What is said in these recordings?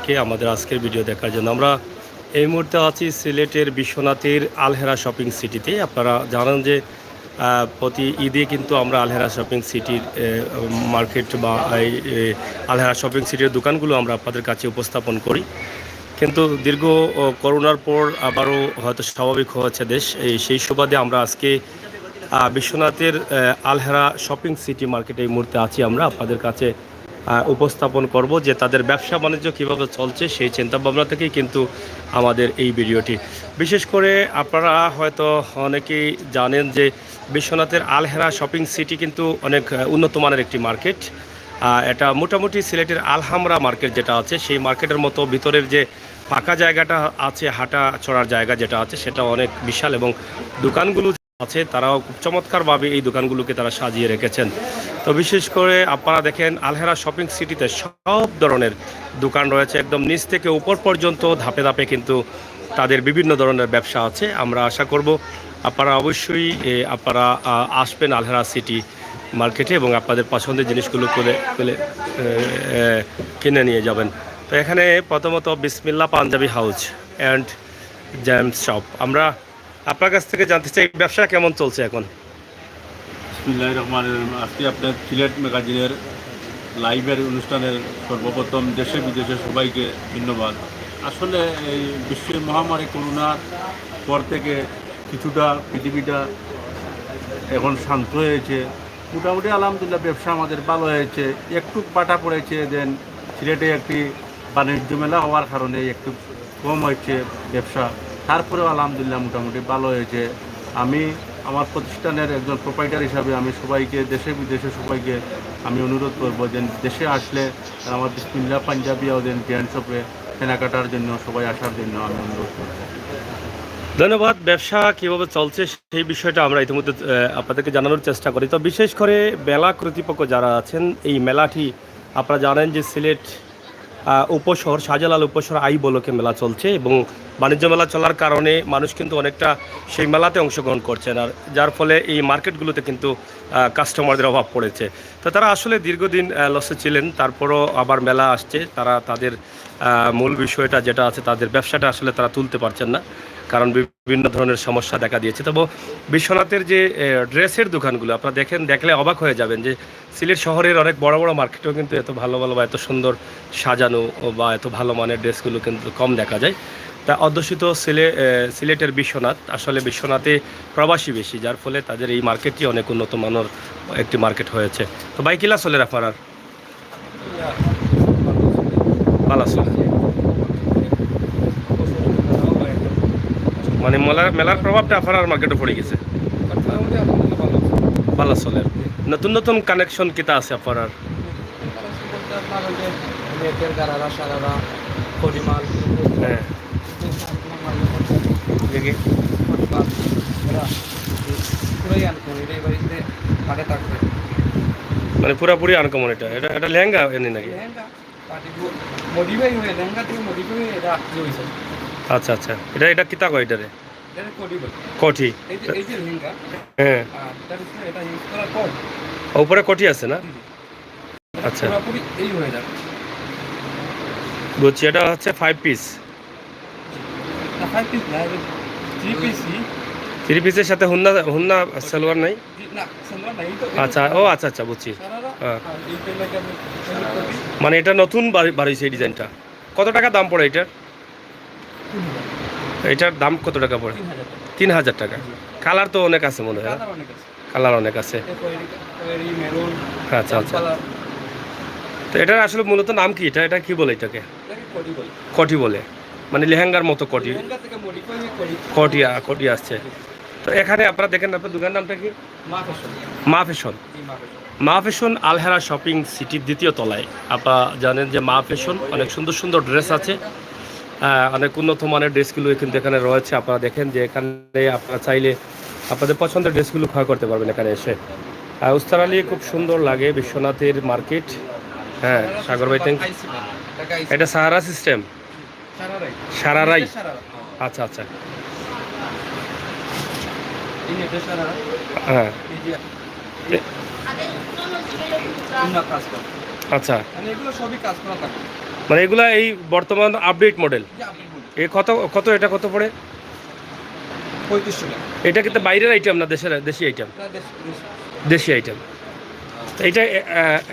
সবাইকে আমাদের আজকের ভিডিও দেখার জন্য। আমরা এই মুহূর্তে আছি সিলেটের বিশ্বনাথের আলহেরা শপিং সিটিতে। আপনারা জানেন যে প্রতি ঈদে কিন্তু আমরা আলহেরা শপিং সিটির মার্কেট বা এই আলহেরা শপিং সিটির দোকানগুলো আমরা আপনাদের কাছে উপস্থাপন করি। কিন্তু দীর্ঘ করোনার পর আবারও হয়তো স্বাভাবিক হয়েছে দেশ, সেই সুবাদে আমরা আজকে বিশ্বনাথের আলহেরা শপিং সিটি মার্কেটে এই মুহূর্তে আছি। আমরা আপনাদের কাছে উপস্থাপন করব যে তাদের ব্যবসা বাণিজ্য কীভাবে চলছে, সেই চিন্তাভাবনা থেকেই কিন্তু আমাদের এই ভিডিওটি। বিশেষ করে আপনারা হয়তো অনেকেই জানেন যে বিশ্বনাথের আলহেরা শপিং সিটি কিন্তু অনেক উন্নত মানের একটি মার্কেট। এটা মোটামুটি সিলেটের আলহামরা মার্কেট যেটা আছে সেই মার্কেটের মতো ভিতরের যে ফাঁকা জায়গাটা আছে, হাঁটা চড়ার জায়গা যেটা আছে সেটা অনেক বিশাল, এবং দোকানগুলো আছে তারাও খুব চমৎকারভাবে এই দোকানগুলোকে তারা সাজিয়ে রেখেছেন। তো বিশেষ করে আপনারা দেখেন আলহেরা শপিং সিটিতে সব ধরনের দোকান রয়েছে, একদম নিচ থেকে উপর পর্যন্ত ধাপে ধাপে কিন্তু তাদের বিভিন্ন ধরনের ব্যবসা আছে। আমরা আশা করব আপনারা অবশ্যই আপনারা আসবেন আলহেরা সিটি মার্কেটে এবং আপনাদের পছন্দের জিনিসগুলো কিনে নিয়ে যাবেন। তো এখানে প্রথমত Bismillah Punjabi house and gems shop. আমরা আপনার কাছ থেকে জানতে চাই ব্যবসা কেমন চলছে এখন। বিসমিল্লাহির রহমানির রহিম। আজকে আপনার সিলেট ম্যাগাজিনের লাইভের অনুষ্ঠানের সর্বপ্রথম দেশে বিদেশে সবাইকে ধন্যবাদ। আসলে এই বিশ্ব মহামারী করোনার পর থেকে কিছুটা পৃথিবীটা এখন শান্ত হয়েছে, মোটামুটি আলহামদুলিল্লাহ ব্যবসা আমাদের ভালো হয়েছে। একটু বাটা পড়েছে দেন সিলেটে একটি বাণিজ্য মেলা হওয়ার কারণে একটু কম হয়েছে ব্যবসা, তারপরেও আলহামদুলিল্লাহ মোটামুটি ভালো হয়েছে। আমি আমার প্রতিষ্ঠানের একজন প্রোপাইটার হিসাবে আমি সবাইকে দেশে বিদেশে সবাইকে আমি অনুরোধ করবো যে দেশে আসলে আমার বিসমিল্লাহ পাঞ্জাবি ওদের ব্র্যান্ড শপে কেনাকাটার জন্য সবাই আসার জন্য আমি অনুরোধ করবো। ধন্যবাদ। ব্যবসা কীভাবে চলছে সেই বিষয়টা আমরা ইতিমধ্যে আপনাদেরকে জানানোর চেষ্টা করি। তো বিশেষ করে মেলা কর্তৃপক্ষ যারা আছেন, এই মেলাটি আপনারা জানেন যে সিলেট উপশহর শাহজালাল উপশহর আই বলকে মেলা চলছে, এবং বাণিজ্য মেলা চলার কারণে মানুষ কিন্তু অনেকটা সেই মেলাতে অংশগ্রহণ করছেন, আর যার ফলে এই মার্কেটগুলোতে কিন্তু কাস্টমারদের অভাব পড়েছে। তো তারা আসলে দীর্ঘদিন লসে ছিলেন, তারপরও আবার মেলা আসছে, তারা তাদের মূল বিষয়টা যেটা আছে তাদের ব্যবসাটা আসলে তারা তুলতে পারছেন না, কারণ বিভিন্ন ধরনের সমস্যা দেখা দিয়েছে। তবে বিশ্বনাথের যে ড্রেসের দোকানগুলো আপনারা দেখলে অবাক হয়ে যাবেন যে সিলেট শহরের অনেক বড় বড় মার্কেটেও কিন্তু এত ভালো ভালো বা এত সুন্দর সাজানো বা এত ভালো মানের ড্রেসগুলো কিন্তু কম দেখা যায়। তা অধ্যুষিত সিলেটের বিশ্বনাথ, আসলে বিশ্বনাথে প্রবাসী বেশি, যার ফলে তাদের এই মার্কেটটি অনেক উন্নত মানের একটি মার্কেট হয়েছে। তো বাইকিলা চলে আপনার ভালো চলে, মানে মেলার প্রভাবটা আপনার মার্কেটে পড়ে গেছে, ভালো চলে। নতুন নতুন কানেকশন কিতা আছে আপনার? হ্যাঁ, মানে পুরাপুরি আনকমন। এটা এটা এটা লেহেঙ্গা এনে নাকি? আচ্ছা আচ্ছা, এটা এটা কিতা কয় এটারে? কঠি। হ্যাঁ, উপরে কঠি আছে না? আচ্ছা বুঝছি, এটা হচ্ছে 5 পিস। 3 পিসের সাথে হুন্না হুন্না সালোয়ার নাই? আচ্ছা, ও আচ্ছা আচ্ছা বুঝছি। হ্যাঁ, মানে এটা নতুন বাড়িছে এই ডিজাইনটা। কত টাকা দাম পড়ে এটার? এটার দাম কত টাকা পড়ে? 3000 টাকা। কালার তো অনেক আছে মনে হয়, কালার অনেক আছে। আচ্ছা আচ্ছা, তো এটার আসলে মূলত নাম কি? এটা এটা কি বলে এটাকে? কটি বলে, মানে লেহেঙ্গার মতো কটি কটি কটি আসছে। তো এখানে আপনারা দেখেন, আপনার দোকানের নামটা কি? মা ফ্যাশন। মা ফ্যাশন আলহেরা শপিং সিটির দ্বিতীয় তলায়। আপনারা জানেন যে মা ফ্যাশন অনেক সুন্দর সুন্দর ড্রেস আছে, অনেক উন্নত মানের ড্রেসগুলো কিন্তু এখানে রয়েছে। আপনারা দেখেন যে এখানে আপনারা চাইলে আপনাদের পছন্দের ড্রেসগুলো ক্রয় করতে পারবেন এখানে এসে। উস্তার আলী খুব সুন্দর লাগে বিশ্বনাথের মার্কেট। হ্যাঁ, সাগর ভাই থ্যাংক। এটা সাহারা সিস্টেম, সারারাই। আচ্ছা আচ্ছা, হ্যাঁ আচ্ছা, এগুলো সবই কাজ করা থাকে। মানে এগুলা এই বর্তমান আপডেট মডেল। যে আপনি বলুন এ কত কত এটা কত পড়ে? 3500 টাকা। এটা কিন্তু বাইরের আইটেম না, দেশি আইটেম, এটা দেশি আইটেম। এইটা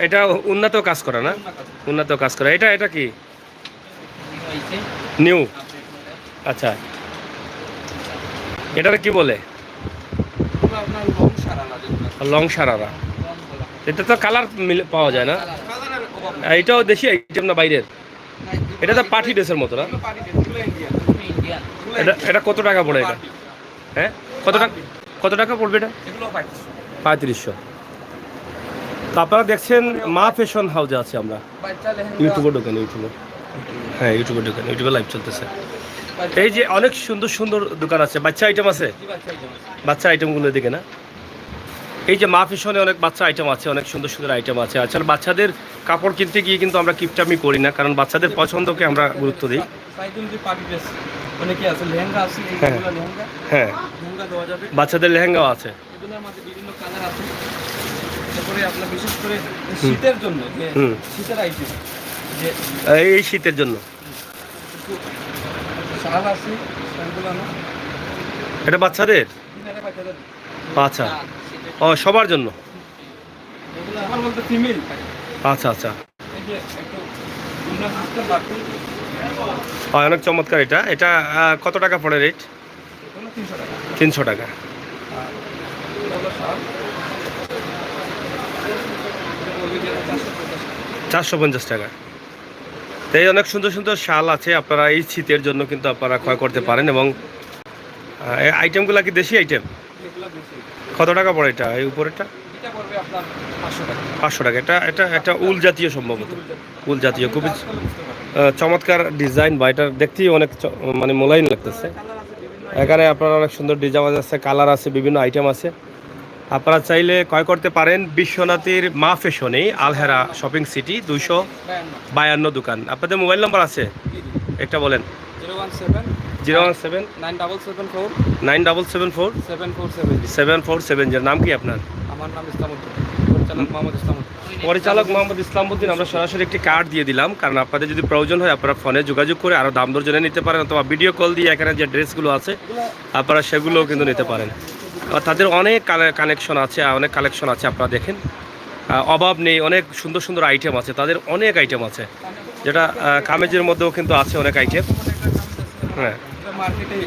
এটা উন্নত কাজ করা না, উন্নত কাজ করা। এটা এটা কি হইছে নিউ? Update model. আচ্ছা, এটার কি বলে? এগুলো আপনার লং সারালা যেগুলো লং সারারা। লং বলা হয়। এটা তো কালার পাওয়া যায় না। কালারের অভাব নেই। এটাও দেশি আইটেম না বাইরের? না, এটা তো পার্টি ড্রেসের মতো না? এগুলো পার্টি ড্রেস, এগুলো ইন্ডিয়ান। ইন্ডিয়ান। এটা এটা কত টাকা পড়ে এটা? হ্যাঁ, কত টাকা, কত টাকা পড়বে এটা? এগুলো 3500। 3500। তো আপনারা দেখছেন মা ফ্যাশন হাউসে আছে আমরা। বাচ্চা লেহেঙ্গা। ইউটিউবে ঢোকেন, ইউটিউবে, হ্যাঁ ইউটিউবে ঢোকেন, ইউটিউবে লাইভ চলতেছে। এই যে অনেক সুন্দর সুন্দর দোকান আছে, বাচ্চা আইটেম আছে, জি, বাচ্চা item আছে। বাচ্চা আইটেমগুলো দিকে না। এই যে মা ফ্যাশনে অনেক বাচ্চা আইটেম আছে, অনেক সুন্দর সুন্দর আইটেম আছে। আসলে বাচ্চাদের কাপড় কিনতে গিয়ে কিন্তু আমরা কিপটামি করি না, কারণ বাচ্চাদের পছন্দকে আমরা গুরুত্ব দিই। সাইকেল যে পার্টি ড্রেস অনেকে আছে, লেহেঙ্গা আছে, হ্যাঁ। এইগুলো লেহেঙ্গা, হ্যাঁ, লেহেঙ্গা দেওয়া যাবে। বাচ্চাদের লেহেঙ্গাও আছে। এগুলোর মধ্যে বিভিন্ন কালার আছে। তারপরে আপনার বিশেষ করে শীতের জন্য যে হুম। শীতের আইটেম যে এই শীতের জন্য একটু শাল আছে, শালগুলো না এটা বাচ্চাদের। কিনারে বাচ্চাদের আচ্ছা, ও সবার জন্য। এগুলো আমার বলতে ফিমেল। আচ্ছা আচ্ছা, এই যে একটু বিভিন্ন হাতের বাকি অনেক চমৎকার। এটা এটা কত টাকা পড়ে রেট? এগুলো 300 টাকা। 300 টাকা। আর এগুলো শাল ওই যে 450 450 টাকা। তো এই অনেক সুন্দর সুন্দর শাল আছে, আপনারা এই শীতের জন্য কিন্তু আপনারা ক্রয় করতে পারেন। এবং এই আইটেমগুলো কি দেশি আইটেম? এগুলো বেশি। কত টাকা পড়ে এটা? এই উপরেরটা এটা পড়বে আপনার 500 টাকা। 500 টাকা। এটা এটা একটা উল জাতীয়, সম্ভবত উল জাতীয়, খুবই কাজ করলে বুঝতে পারবেন। চমৎকার ডিজাইন, বা এটা দেখতেই অনেক মানে মোলায়েম লাগতেছে। কালার আছে বিভিন্ন। এখানে আপনারা অনেক সুন্দর ডিজাইন আছে, কালার আছে, বিভিন্ন আইটেম আছে। আপনারা চাইলে ক্রয় করতে পারেন বিশ্বনাথের মা ফ্যাশনে, আলহেরা শপিং সিটি, 252 দোকান। আপনাদের মোবাইল নাম্বার আছে, একটা বলেন। 017 017 9774 9774 7470। 7470। নাম কি আপনার? আমার নাম ইসলামউদ্দিন, পরিচালক মোহাম্মদ ইসলামউদ্দিন। পরিচালক মোহাম্মদ ইসলামউদ্দিন। আমরা সরাসরি একটি কার্ড দিয়ে দিলাম, কারণ আপনাদের যদি প্রয়োজন হয় আপনারা ফোনে যোগাযোগ করে আরও দাম দর জেনে নিতে পারেন, অথবা ভিডিও কল দিয়ে এখানে যে ড্রেসগুলো আছে আপনারা সেগুলোও কিন্তু নিতে পারেন। আর তাদের অনেক কানেকশন আছে, অনেক কালেকশন আছে, আপনারা দেখেন অভাব নেই। অনেক সুন্দর সুন্দর আইটেম আছে, তাদের অনেক আইটেম আছে, যেটা কামেজের মধ্যেও কিন্তু আছে অনেক আইটেম। হ্যাঁ, এটা মার্কেটে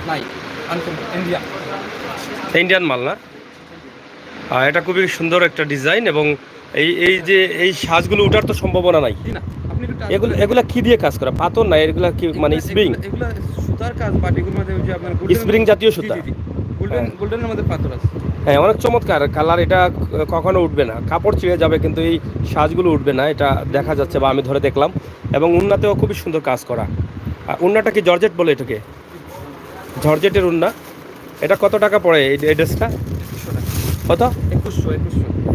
নাই, আনকমন ইন্ডিয়া। ইন্ডিয়ান মাল না? এটা খুবই সুন্দর একটা ডিজাইন। এবং এই এই যে এই সাজগুলো ওঠার তো সম্ভাবনা নাই। জি না, আপনি একটু এগুলো এগুলা কি দিয়ে কাজ করা? পাথর না, এগুলা কি মানে স্প্রিং? এগুলা সুতার কাজ, বাট এগুলোর মধ্যে ওই যে আপনার স্প্রিং জাতীয় সুতা। গোল্ডেন, গোল্ডেনের মধ্যে পাথর আছে। হ্যাঁ, অনেক চমৎকার কালার। এটা কখনো উঠবে না, কাপড় ছিঁড়ে যাবে কিন্তু এই সাজগুলো উঠবে না, এটা দেখা যাচ্ছে বা আমি ধরে দেখলাম। এবং উন্নাতেও খুবই সুন্দর কাজ করা। উন্নাটা কি জর্জেট বলে এটাকে? জর্জেটের উন্না। এটা কত টাকা পড়ে এই ড্রেসটা? 2100 টাকা। কত? 2100।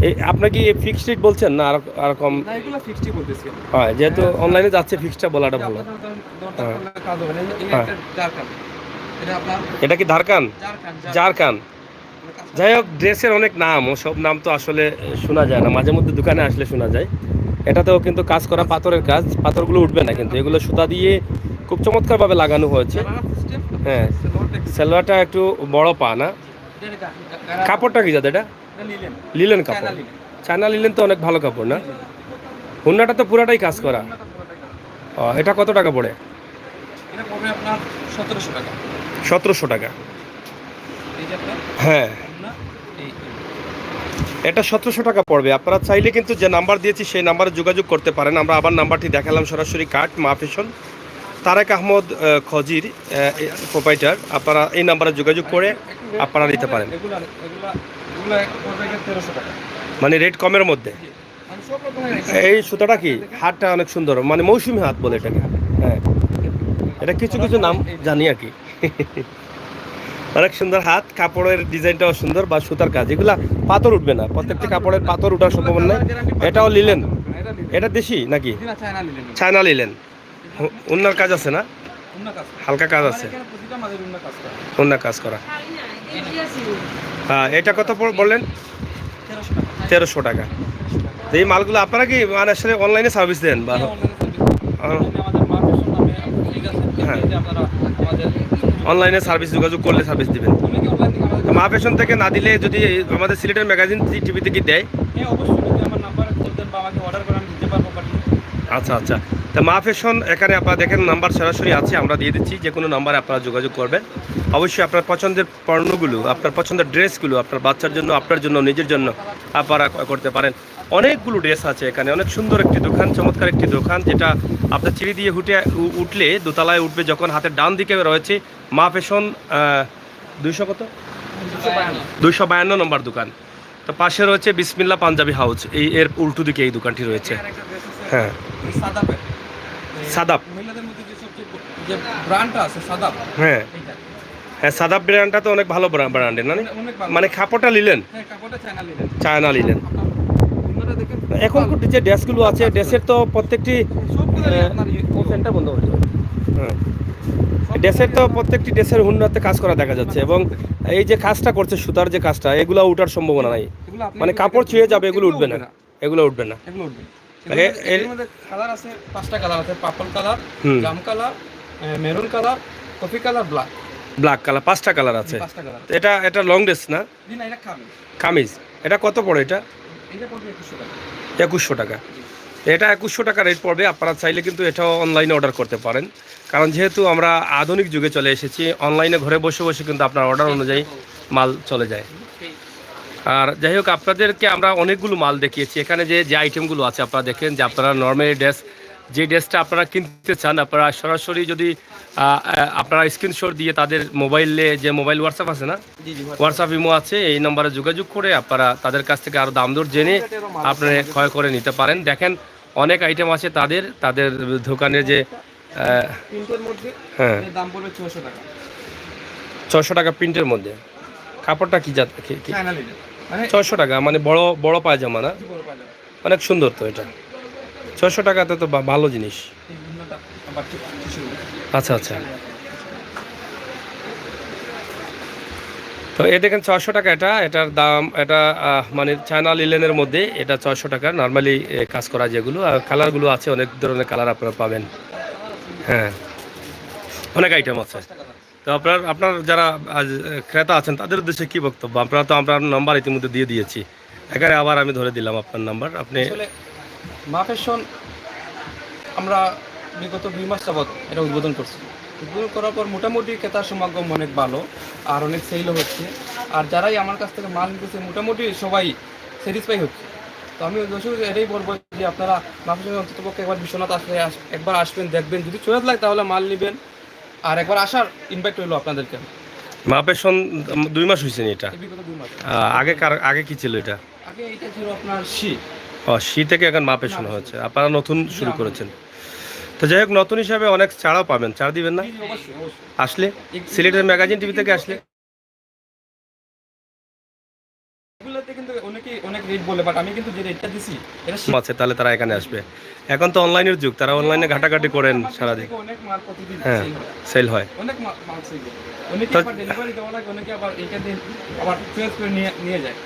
এই আপনার কি ফিক্সড রেট বলছেন না আর কম? না, এগুলো ফিক্সডই বলতেছি আমি। হয়, যেহেতু অনলাইনে যাচ্ছে ফিক্সডটা বলাটা ভালো। আপনার দরকার পড়লে কাজ হবে না। এই হ্যাঁ। একটা জারকান। এটা আপনার এটা কি ধারকান? জারকান। জারকান। যাই হোক, ড্রেসের অনেক নাম, ও সব নাম তো আসলে শোনা যায় না, মাঝে মধ্যে দোকানে আসলে শোনা যায়। এটাতেও কিন্তু কাজ করা, পাথরের কাজ, পাথরগুলো উঠবে না কিন্তু, এগুলো সুতা দিয়ে খুব চমৎকারভাবে লাগানো হয়েছে। হ্যাঁ, সালোয়ারটা একটু বড় পা না? কাপড়টা কি যাতে? এটা লিলেন কাপড়। চায়না লিলেন তো অনেক ভালো কাপড় না? হুন্নাটা তো পুরাটাই কাজ করা। এটা কত টাকা পড়ে? এটা পড়বে আপনার 1700 টাকা। 1700 টাকা। এই যে আপনার হ্যাঁ, না, এই এটা 1700 টাকা পড়বে। আপনারা চাইলে কিন্তু যে নাম্বার দিয়েছি সেই নাম্বারে যোগাযোগ করতে পারেন। আমরা আবার নাম্বারটি দেখালাম, সরাসরি কার্ড মা ফ্যাশন, তারেক আহমদ খজির প্রোপাইটার। আপনারা এই নাম্বারে যোগাযোগ করে আপনারা নিতে পারেন। এগুলা এগুলা এগুলা পড়বে 1300 টাকা। মানে রেট কমের মধ্যে। আমি সব রকমের এই সুতাটা কি, হাতটা অনেক সুন্দর, মানে মৌসুমি হাত বলে এটাকে। হ্যাঁ, এটা কিছু কিছু নাম জানি আর কি। অনেক সুন্দর হাত, কাপড়ের ডিজাইনটাও সুন্দর, বা সুতার কাজ। এগুলা পাথর উঠবে না, প্রত্যেকটা কাপড়ের পাথর উঠার সম্ভাবনা নেই। এটাও লিলেন। এটা দেশি নাকি? দিনা চায়না নিলেন। China linen. উন্নার কাজ আছে না? উন্না কাজ। হালকা কাজ আছে, এখানে প্রতিটা মাঝে উন্না কাজ করা। উন্না কাজ করা। হ্যাঁ, এটা কত বললেন? 1300 টাকা। 1300 টাকা। তো এই মালগুলো আপনারা কি মানে আসলে অনলাইনে সার্ভিস দেন বা? অনলাইনে সার্ভিস আমাদের মা ফ্যাশন নামে ঠিক আছে, হ্যাঁ। এই যে আপনারা আমাদের অনলাইনে সার্ভিস যোগাযোগ করলে সার্ভিস দিবেন। অনেকে অনলাইন থেকে আমাদের মা ফ্যাশন থেকে না দিলে যদি আমাদের সিলেটের ম্যাগাজিন টিভিতে কি দেয়? হ্যাঁ অবশ্যই যদি আমার নাম্বার দেন বা আমাকে অর্ডার করে আমি দিতে পারবো পাঠিয়ে। আচ্ছা আচ্ছা, তা মা ফ্যাশন এখানে আপনারা দেখেন নাম্বার সরাসরি আছে, আমরা দিয়ে দিচ্ছি, যে কোনো নাম্বারে আপনারা যোগাযোগ করবেন। অবশ্যই আপনার পছন্দের পণ্যগুলো, আপনার পছন্দের ড্রেসগুলো আপনার বাচ্চার জন্য, আপনার জন্য, নিজের জন্য আপনারা ক্রয় করতে পারেন। অনেকগুলো ড্রেস আছে এখানে, অনেক সুন্দর একটি দোকান, চমৎকার একটি দোকান, যেটা আপনার সিঁড়ি দিয়ে উঠলে দোতলায় উঠবে যখন, হাতের ডান দিকে রয়েছে মা ফ্যাশন 200 কত 252 নম্বর দোকান। তো পাশে রয়েছে বিসমিল্লাহ পাঞ্জাবি হাউস, এর উল্টো দিকে এই দোকানটি রয়েছে। হ্যাঁ, সাদাপের সাদাব। মহিলাদের মধ্যে যে সবচেয়ে যে ব্র্যান্ডটা আছে সাদাপ, হ্যাঁ এইটা হ্যাঁ, সাদাব ব্র্যান্ডটা তো অনেক ভালো ব্র্যান্ডের না? অনেক ভালো। মানে কাপড়টা নিলেন হ্যাঁ কাপড়টা চায়না নিলেন, চায়না নিলেন। আপনারা দেখেন এখন যে ড্রেসগুলো আছে, ড্রেসের তো প্রত্যেকটি সবগুলো আপনার ফ্যানটা বন্ধ হয়ে যাবে। হ্যাঁ, ড্রেসের তো প্রত্যেকটি ড্রেসের হুন্নাতে কাজ করা দেখা যাচ্ছে, এবং এই যে কাজটা করছে সুতার যে কাজটা, এগুলো উঠার সম্ভাবনা নাই, এগুলো আপনি মানে কাপড় ছুঁয়ে যাবে, এগুলো উঠবে না, এগুলো উঠবে না। এগুলো উঠবে। এর এর মধ্যে কালার আছে 5টা কালার আছে, পার্পল কালার, হুম। জাম colour, maroon colour, coffee colour, black, black colour, 5টা কালার আছে। 5টা কালার। এটা লং ড্রেস না, দিন এটা খাবে, কামিজ। এটা কত পড়ে? এটা এটা পড়বে 2100 টাকা। 2100 টাকা। এটা 2100 টাকা রেট পড়বে। আপনারা চাইলে কিন্তু এটাও অনলাইনে অর্ডার করতে পারেন, কারণ যেহেতু আমরা আধুনিক যুগে চলে এসেছি, অনলাইনে ঘরে বসে বসে কিন্তু আপনার অর্ডার অনুযায়ী মাল চলে যায়। আর যাই হোক, আপনাদেরকে আমরা অনেকগুলো মাল দেখিয়েছি। এখানে যে আইটেমগুলো আছে আপনারা দেখেন, যে আপনারা নর্মালি ড্রেস, যে ড্রেসটা আপনারা কিনতে চান, আপনারা সরাসরি যদি আপনারা স্ক্রিনশট দিয়ে তাদের মোবাইলে, যে মোবাইল হোয়াটসঅ্যাপ আছে না, জি জি হোয়াটসঅ্যাপ ইমো আছে, এই নম্বরে যোগাযোগ করে আপনারা তাদের কাছ থেকে আরও দাম দর জেনে আপনারা ক্রয় করে নিতে পারেন। দেখেন অনেক আইটেম আছে তাদের দোকানের, যে প্রিন্টের মধ্যে হ্যাঁ এর দাম পড়বে 600 টাকা। 600 টাকা প্রিন্টের মধ্যে। কাপড়টা কি জাত? চায়না নিলে মানে 600 টাকা, মানে বড় বড় পায়জামা না? কি বড় পাওয়া যাবে। অনেক সুন্দর তো এটা। 600 টাকাতে তো ভালো জিনিস। এই ভিন্নটা আবার কিছু আচ্ছা আচ্ছা, তো এ দেখেন 600 টাকা এটার দাম। এটা মানে চায়না লিলেনের মধ্যে এটা 600 টাকা। নর্মালি কাজ করা যেগুলো, আর কালারগুলো আছে, অনেক ধরনের কালার আপনারা পাবেন। হ্যাঁ, অনেক আইটেম আছে। তো আপনার যারা ক্রেতা আছেন তাদের উদ্দেশ্যে কী বক্তব্য? আপনারা তো আপনার নাম্বার ইতিমধ্যে দিয়ে দিয়েছি, এখানে আবার আমি ধরে দিলাম আপনার নাম্বার। আপনি আসলে মা ফ্যাশন আমরা বিগত 2 মাস যাবত এটা উদ্বোধন করছি। উদ্বোধন করার পর মোটামুটি ক্রেতার সমাগম অনেক ভালো, আর অনেক সেলও হচ্ছে। আর যারাই আমার কাছ থেকে মাল নিতেছে মোটামুটি সবাই স্যাটিসফাই হচ্ছে। তো আমি দর্শক এটাই বলবো যে আপনারা মা ফ্যাশনের অন্ততপক্ষে একবার বিশ্বনাথ আসলে একবার আসবেন, দেখবেন, যদি চলে লাগে তাহলে মাল নেবেন। আর একবার আসার ইনভাইট রইলো আপনাদেরকে। মা ফ্যাশন 2 মাস হয়েছে নি এটা? এই বিগত 2 মাস। আগে কি ছিল এটা? আগে এটা ছিল আপনার শি। শী থেকে এখন মা ফ্যাশন হচ্ছে, আপনারা নতুন শুরু করেছেন। তো যাই হোক, নতুন হিসাবে অনেক ছাড়াও পাবেন, ছাড় দিবেন না অবশ্যই অবশ্যই। আসলে? সিলেটের ম্যাগাজিন টিভি থেকে আসলে এগুলোতে কিন্তু অনেকেই অনেক রেট বলে, বাট আমি কিন্তু যে রেটটা দিছি এটা আছে, তাহলে তারা এখানে আসবে। এখন তো অনলাইনের যুগ, তারা অনলাইনে ঘাটাঘাটি করেন সারাদিন। অনেক মাল প্রতিদিন হ্যাঁ, sell হয়। সেল হয়। অনেক মাল সেল হয়। অনেকে তো- আবার ডেলিভারি দেওয়া লাগে, অনেকে আবার এইখান থেকে আবার চেঞ্জ করে নিয়ে যায়।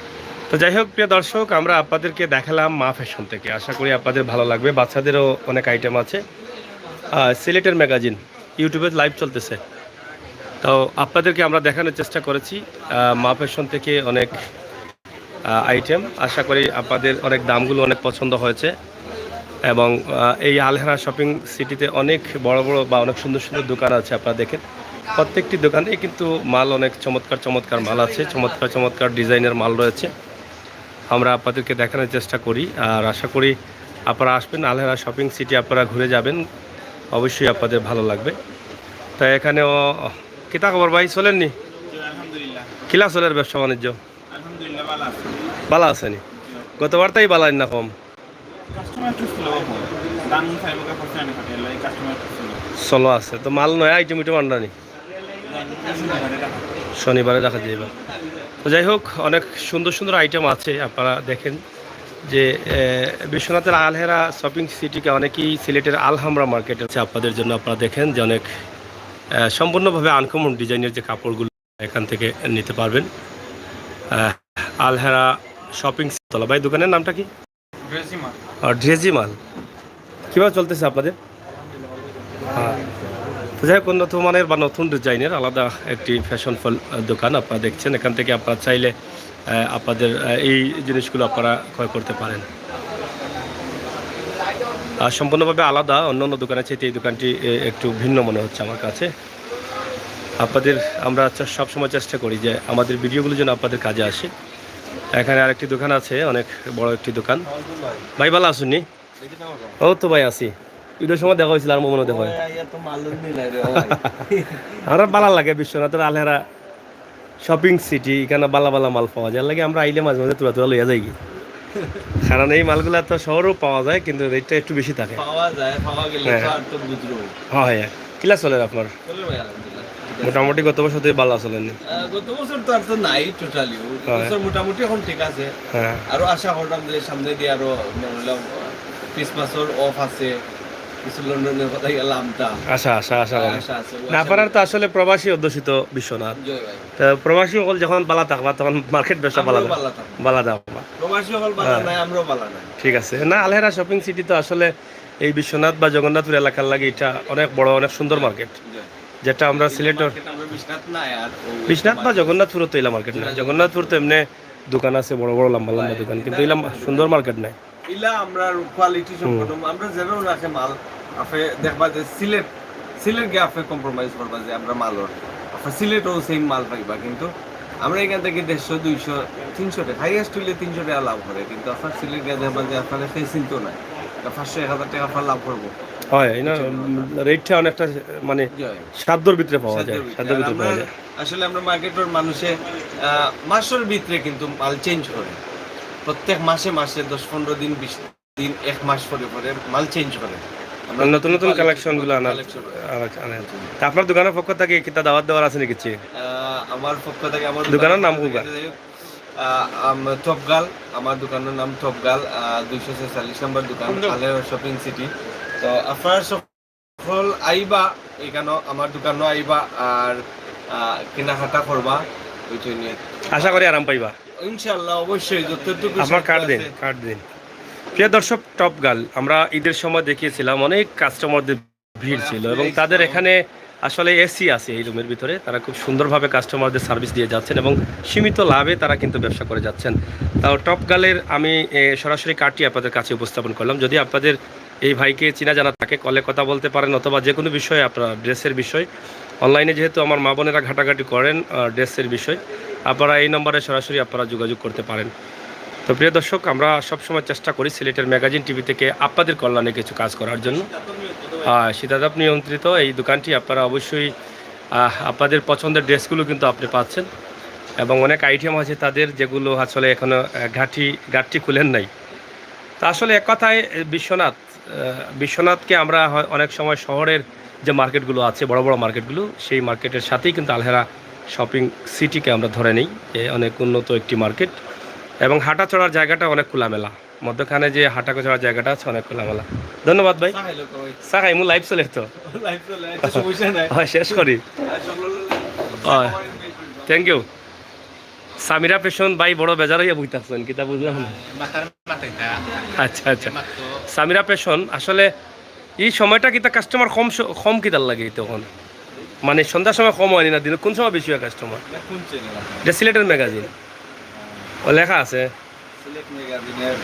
তো যাই হোক, প্রিয় দর্শক, আমরা আপনাদেরকে দেখালাম মা ফ্যাশন থেকে। আশা করি আপনাদের ভালো লাগবে। বাচ্চাদেরও অনেক আইটেম আছে। সিলেটের ম্যাগাজিন ইউটিউবে লাইভ চলতেছে, তো আপনাদেরকে আমরা দেখানোর চেষ্টা করেছি মা ফ্যাশন থেকে অনেক আইটেম। আশা করি আপনাদের অনেক দামগুলো অনেক পছন্দ হয়েছে, এবং এই আলহেরা শপিং সিটিতে অনেক বড় বড় বা অনেক সুন্দর সুন্দর দোকান আছে। আপনারা দেখেন প্রত্যেকটি দোকানেই কিন্তু মাল অনেক চমৎকার চমৎকার মাল আছে, চমৎকার চমৎকার ডিজাইনের মাল রয়েছে। আমরা আপনাদেরকে দেখানোর চেষ্টা করি, আর আশা করি আপনারা আসবেন আলহেরা শপিং সিটি, আপনারা ঘুরে যাবেন, অবশ্যই আপনাদের ভালো লাগবে। তো এখানেও কিতা খবর ভাই, চলেননি? আলহামদুলিল্লাহ, কিলা চলের ব্যবসা বাণিজ্য? আলহামদুলিল্লাহ ভালো আছে। বালা আসেনি? গতবার তাই বালাই না কম কাস্টমার ছিল দাম খাইবো কা পছন্দ না খাতে লাই কাস্টমার ছিল চলো আছে। তো মাল নয় আইটেম ইটেম আন্ডানি শনিবারে দেখা যাইবা। তো যাই হোক, অনেক সুন্দর সুন্দর আইটেম আছে। আপনারা দেখেন যে বিশ্বনাথের আলহেরা শপিং সিটিকে অনেকেই সিলেটের আলহামরা মার্কেটে আছে আপনাদের জন্য। আপনারা দেখেন যে অনেক সম্পূর্ণভাবে আনকমন ডিজাইনের যে কাপড়গুলো এখান থেকে নিতে পারবেন। আলহেরা শপিং তলা ভাই, দোকানের নামটা কি? ড্রেসিমা আর ড্রেজি মাল কীভাবে চলতেছে আপনাদের? হ্যাঁ, তো যাই হোক উন্নত মানের বা নতুন ডিজাইনের আলাদা একটি ফ্যাশন ফল দোকান আপনারা দেখছেন। এখান থেকে আপনারা চাইলে আপনাদের এই জিনিসগুলো আপনারা ক্রয় করতে পারেন। আর সম্পূর্ণভাবে আলাদা অন্যান্য দোকানের চাইতে এই দোকানটি একটু ভিন্ন মনে হচ্ছে আমার কাছে। আপনাদের আমরা সবসময় চেষ্টা করি যে আমাদের ভিডিওগুলো যেন আপনাদের কাজে আসে। এখানে আরেকটি দোকান আছে, অনেক বড় একটি দোকান। ভাই ভালো আসুননি? ও তো ভাই আছি, ঈদের সময় দেখা হয়েছিল আর মনে দেখা হয়। আমরা ভালো লাগে বিশ্বনাথের আলহেরা শপিং সিটি, এখানে বালা বালা মাল পাওয়া যায়, লাগে আমরা আইলে মাঝে মাঝে তুলা তুলা লইয়া যাই কি, কারণ এই মালগুলা তো শহরেও পাওয়া যায় কিন্তু রেটটা একটু বেশি থাকে। হ্যাঁ, কিলা চলে আপনার? মোটামুটি গত বছর থেকে ভালো চলেন? গত বছর তো আর তো নাই টোটালি, বছর মোটামুটি এখন ঠিক আছে। হ্যাঁ, আরো আশা করলাম যে সামনে দিয়ে আরো ক্রিসমাসের অফ আছে, কিছু লন্ডনের কথা গেলাম তা আশা আশা আশা করেন। আশা আছে। না, আপনার তো আসলে প্রবাসী অধ্যুষিত বিশ্বনাথ, জয় ভাই। তো প্রবাসী সকল যখন বালা থাকবা তখন মার্কেট ব্যবসা বালা আমরাও বালা থাকবো। বালা থাকবা। প্রবাসী হল বালা নাই, আমরাও বালা নাই। ঠিক আছে। না, আলহেরা শপিং সিটি তো আসলে এই বিশ্বনাথ বা জগন্নাথপুর এলাকার লাগে এটা অনেক বড়, অনেক সুন্দর মার্কেট, জয়। যেটা আমরা সিলেটের মার্কেট আমরা বিশ্বনাথ নাই আর বিশ্বনাথ বা জগন্নাথপুর তো এলা মার্কেট না। জগন্নাথপুর তো এমনি দোকান আছে বড় বড় লম্বা লম্বা দোকান, কিন্তু এলা সুন্দর মার্কেট নাই। ইলা আমরা কোয়ালিটি সম্পন্ন আমরা যেন রাখে মাল আপে দেখবা যে সিলেট গে আপে কম্প্রোমাইজ করবা যে আমরা মালর আপে সিলেটও সেম মাল পাইবা, কিন্তু আমরা এখান থেকে 150, 200, 300 টাকা হাইয়েস্ট হইলে 300 টাকা লাভ করে, কিন্তু আপনার সিলেট গে দেখবা যে আপনার সেই চিন্তা নাই 500, 1000 টাকা আপনার লাভ করবো। হয় না, রেটটা অনেকটা মানে সাধ্যর ভিতরে পাওয়া যায়, সাধ্যর ভিতরে পাওয়া যায়। আসলে আমরা মার্কেটের মানুষে মাসের ভিতরে কিন্তু মাল চেঞ্জ করে, প্রত্যেক মাসে 10-15 দিন, 20 দিন, 1 মাস পরে পরে মাল চেঞ্জ করে। আমরা নতুন নতুন কালেকশন গুলো আনেন। তা আপনার দোকানের পক্ষ থেকে কিতা দাওয়াত দেওয়ার আছে নাকি? আমার পক্ষ থেকে আমার দোকানের নাম কোনটা? টপগাল, আমার দোকানের নাম টপগাল, 246 নম্বর দোকান, আলহেরা শপিং সিটি। তো আপনারা সফল আইবা এখানে, আমার দোকানও আইবা আর কেনাকাটা করবা, ওইটা নিয়ে আশা করি আরাম পাইবা ইনশাআল্লাহ। অবশ্যই যতটুকু আপনার কার্ড দিন, কার্ড দিন। প্রিয় দর্শক, টপ গার্ল আমরা ঈদের সময় দেখিয়েছিলাম, অনেক কাস্টমারদের ভিড় ছিল এবং তাদের এখানে আসলে এসি আছে এই রুমের ভিতরে, তারা খুব সুন্দরভাবে কাস্টমারদের সার্ভিস দিয়ে যাচ্ছেন এবং সীমিত লাভে তারা কিন্তু ব্যবসা করে যাচ্ছেন। তাও টপ গার্লের আমি সরাসরি কার্ডটি আপনাদের কাছে উপস্থাপন করলাম। যদি আপনাদের এই ভাইকে চেনা জানা থাকে, কলে কথা বলতে পারেন, অথবা যে কোনো বিষয়ে আপনারা ড্রেসের বিষয় অনলাইনে যেহেতু আমার মা বোনেরা ঘাটাঘাটি করেন ড্রেসের বিষয়, আপনারা এই নম্বরে সরাসরি আপনারা যোগাযোগ করতে পারেন। তো প্রিয় দর্শক, আমরা সবসময় চেষ্টা করি সিলেটের ম্যাগাজিন টিভি থেকে আপনাদের কল্যাণে কিছু কাজ করার জন্য। শীতাতাপ নিয়ন্ত্রিত এই দোকানটি আপনারা অবশ্যই আপনাদের পছন্দের ড্রেসগুলো কিন্তু আপনি পাচ্ছেন এবং অনেক আইটেম আছে তাদের যেগুলো আসলে এখনও ঘাটটি খুলেন নাই। তা আসলে এক কথায় বিশ্বনাথকে আমরা অনেক সময় শহরের যে মার্কেটগুলো আছে, বড় বড় মার্কেটগুলো, সেই মার্কেটের সাথেই কিন্তু আলহেরা শপিং সিটিকে আমরা ধরে নিই যে অনেক উন্নত একটি মার্কেট এবং হাঁটা চড়ার জায়গাটা অনেক খোলামেলা, মধ্যখানে যে হাঁটা চড়ার জায়গাটা আছে অনেক খোলামেলা। ধন্যবাদ ভাই। সাকাই মু লাইভ চলে তো হয় শেষ করি। Thank you. সামিরা ফ্যাশন ভাই বড় বেজার হইয়া বুঝতেছেন কিতা বুঝলাম না। আচ্ছা আচ্ছা, সামিরা ফ্যাশন আসলে এই সময়টা কিতা কাস্টমার কম কিতার লাগে তখন, মানে সন্ধ্যার সময় কম হয়নি না, দিনে কোন সময় বেশি হয় কাস্টমার? এটা সিলেটের ম্যাগাজিন ও লেখা আছে। সিলেট ম্যাগাজিনের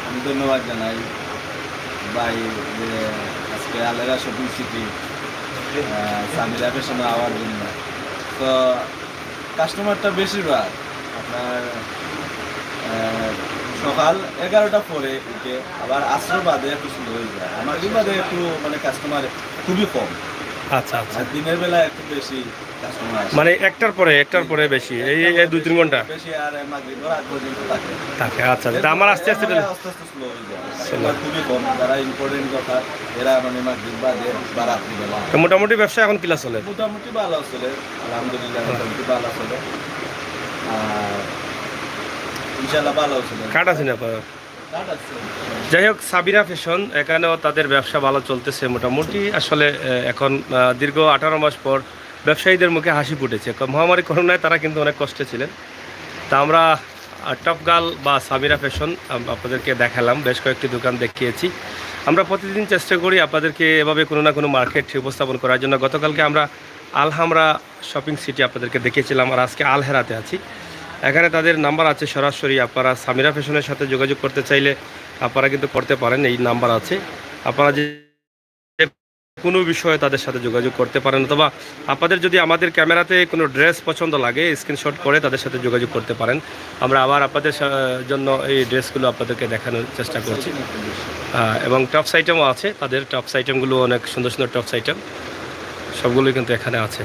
আমি ধন্যবাদ জানাই ভাই যে আজকে আলহেরা শপিং সিটি সামিরা ফ্যাশনে আওয়ার জন্য। তো কাস্টমারটা বেশিরভাগ আপনার সকাল 11টা পরে উঠে আবার আসর বাদে একটু শুরু হয়ে যায়, আমার বাদে একটু মানে কাস্টমার খুবই কম। আচ্ছা আচ্ছা, দিনের বেলা একটু বেশি কাস্টমার, মানে একটার পরে বেশি, এই 2-3 ঘন্টা বেশি আর মাগরিব রাত পর্যন্ত থাকে। আচ্ছা আচ্ছা, তা আমার আস্তে আস্তে স্লো হয়ে যায়, কাস্টমার খুবই কম। যারা ইম্পর্টেন্ট কথা এরা মানে মাগরিব বাদে বা রাত্রিবেলা। মোটামুটি ব্যবসা এখন কিলা চলে? মোটামুটি ভালো চলে আলহামদুলিল্লাহ, মোটামুটি ভালো চলে আর ইনশাআল্লাহ ভালো চলে। কাট আছে না আপনার? যাই হোক, সাবিরা ফ্যাশন এখানেও তাদের ব্যবসা ভালো চলতেছে মোটামুটি। আসলে এখন দীর্ঘ 18 মাস পর ব্যবসায়ীদের মুখে হাসি ফুটেছে। মহামারী করোনায় তারা কিন্তু অনেক কষ্টে ছিলেন। তা আমরা টপ গার্ল বা সাবিরা ফ্যাশন আপনাদেরকে দেখালাম, বেশ কয়েকটি দোকান দেখিয়েছি। আমরা প্রতিদিন চেষ্টা করি আপনাদেরকে এভাবে কোনো না কোনো মার্কেট উপস্থাপন করার জন্য। গতকালকে আমরা আলহামরা শপিং সিটি আপনাদেরকে দেখিয়েছিলাম, আর আজকে আলহেরাতে আছি। এখানে তাদের নাম্বার আছে, সরাসরি আপনারা সামিরা ফ্যাশনের সাথে যোগাযোগ করতে চাইলে আপনারা কিন্তু করতে পারেন, এই নাম্বার আছে। আপনারা যে কোনো বিষয়ে তাদের সাথে যোগাযোগ করতে পারেন, অথবা আপনাদের যদি আমাদের ক্যামেরাতে কোনো ড্রেস পছন্দ লাগে স্ক্রিনশট করে তাদের সাথে যোগাযোগ করতে পারেন। আমরা আবার আপনাদের জন্য এই ড্রেসগুলো আপনাদেরকে দেখানোর চেষ্টা করছি। এবং টপস আইটেমও আছে, তাদের টপস আইটেমগুলো অনেক সুন্দর সুন্দর টপস আইটেম, সবগুলোই কিন্তু এখানে আছে।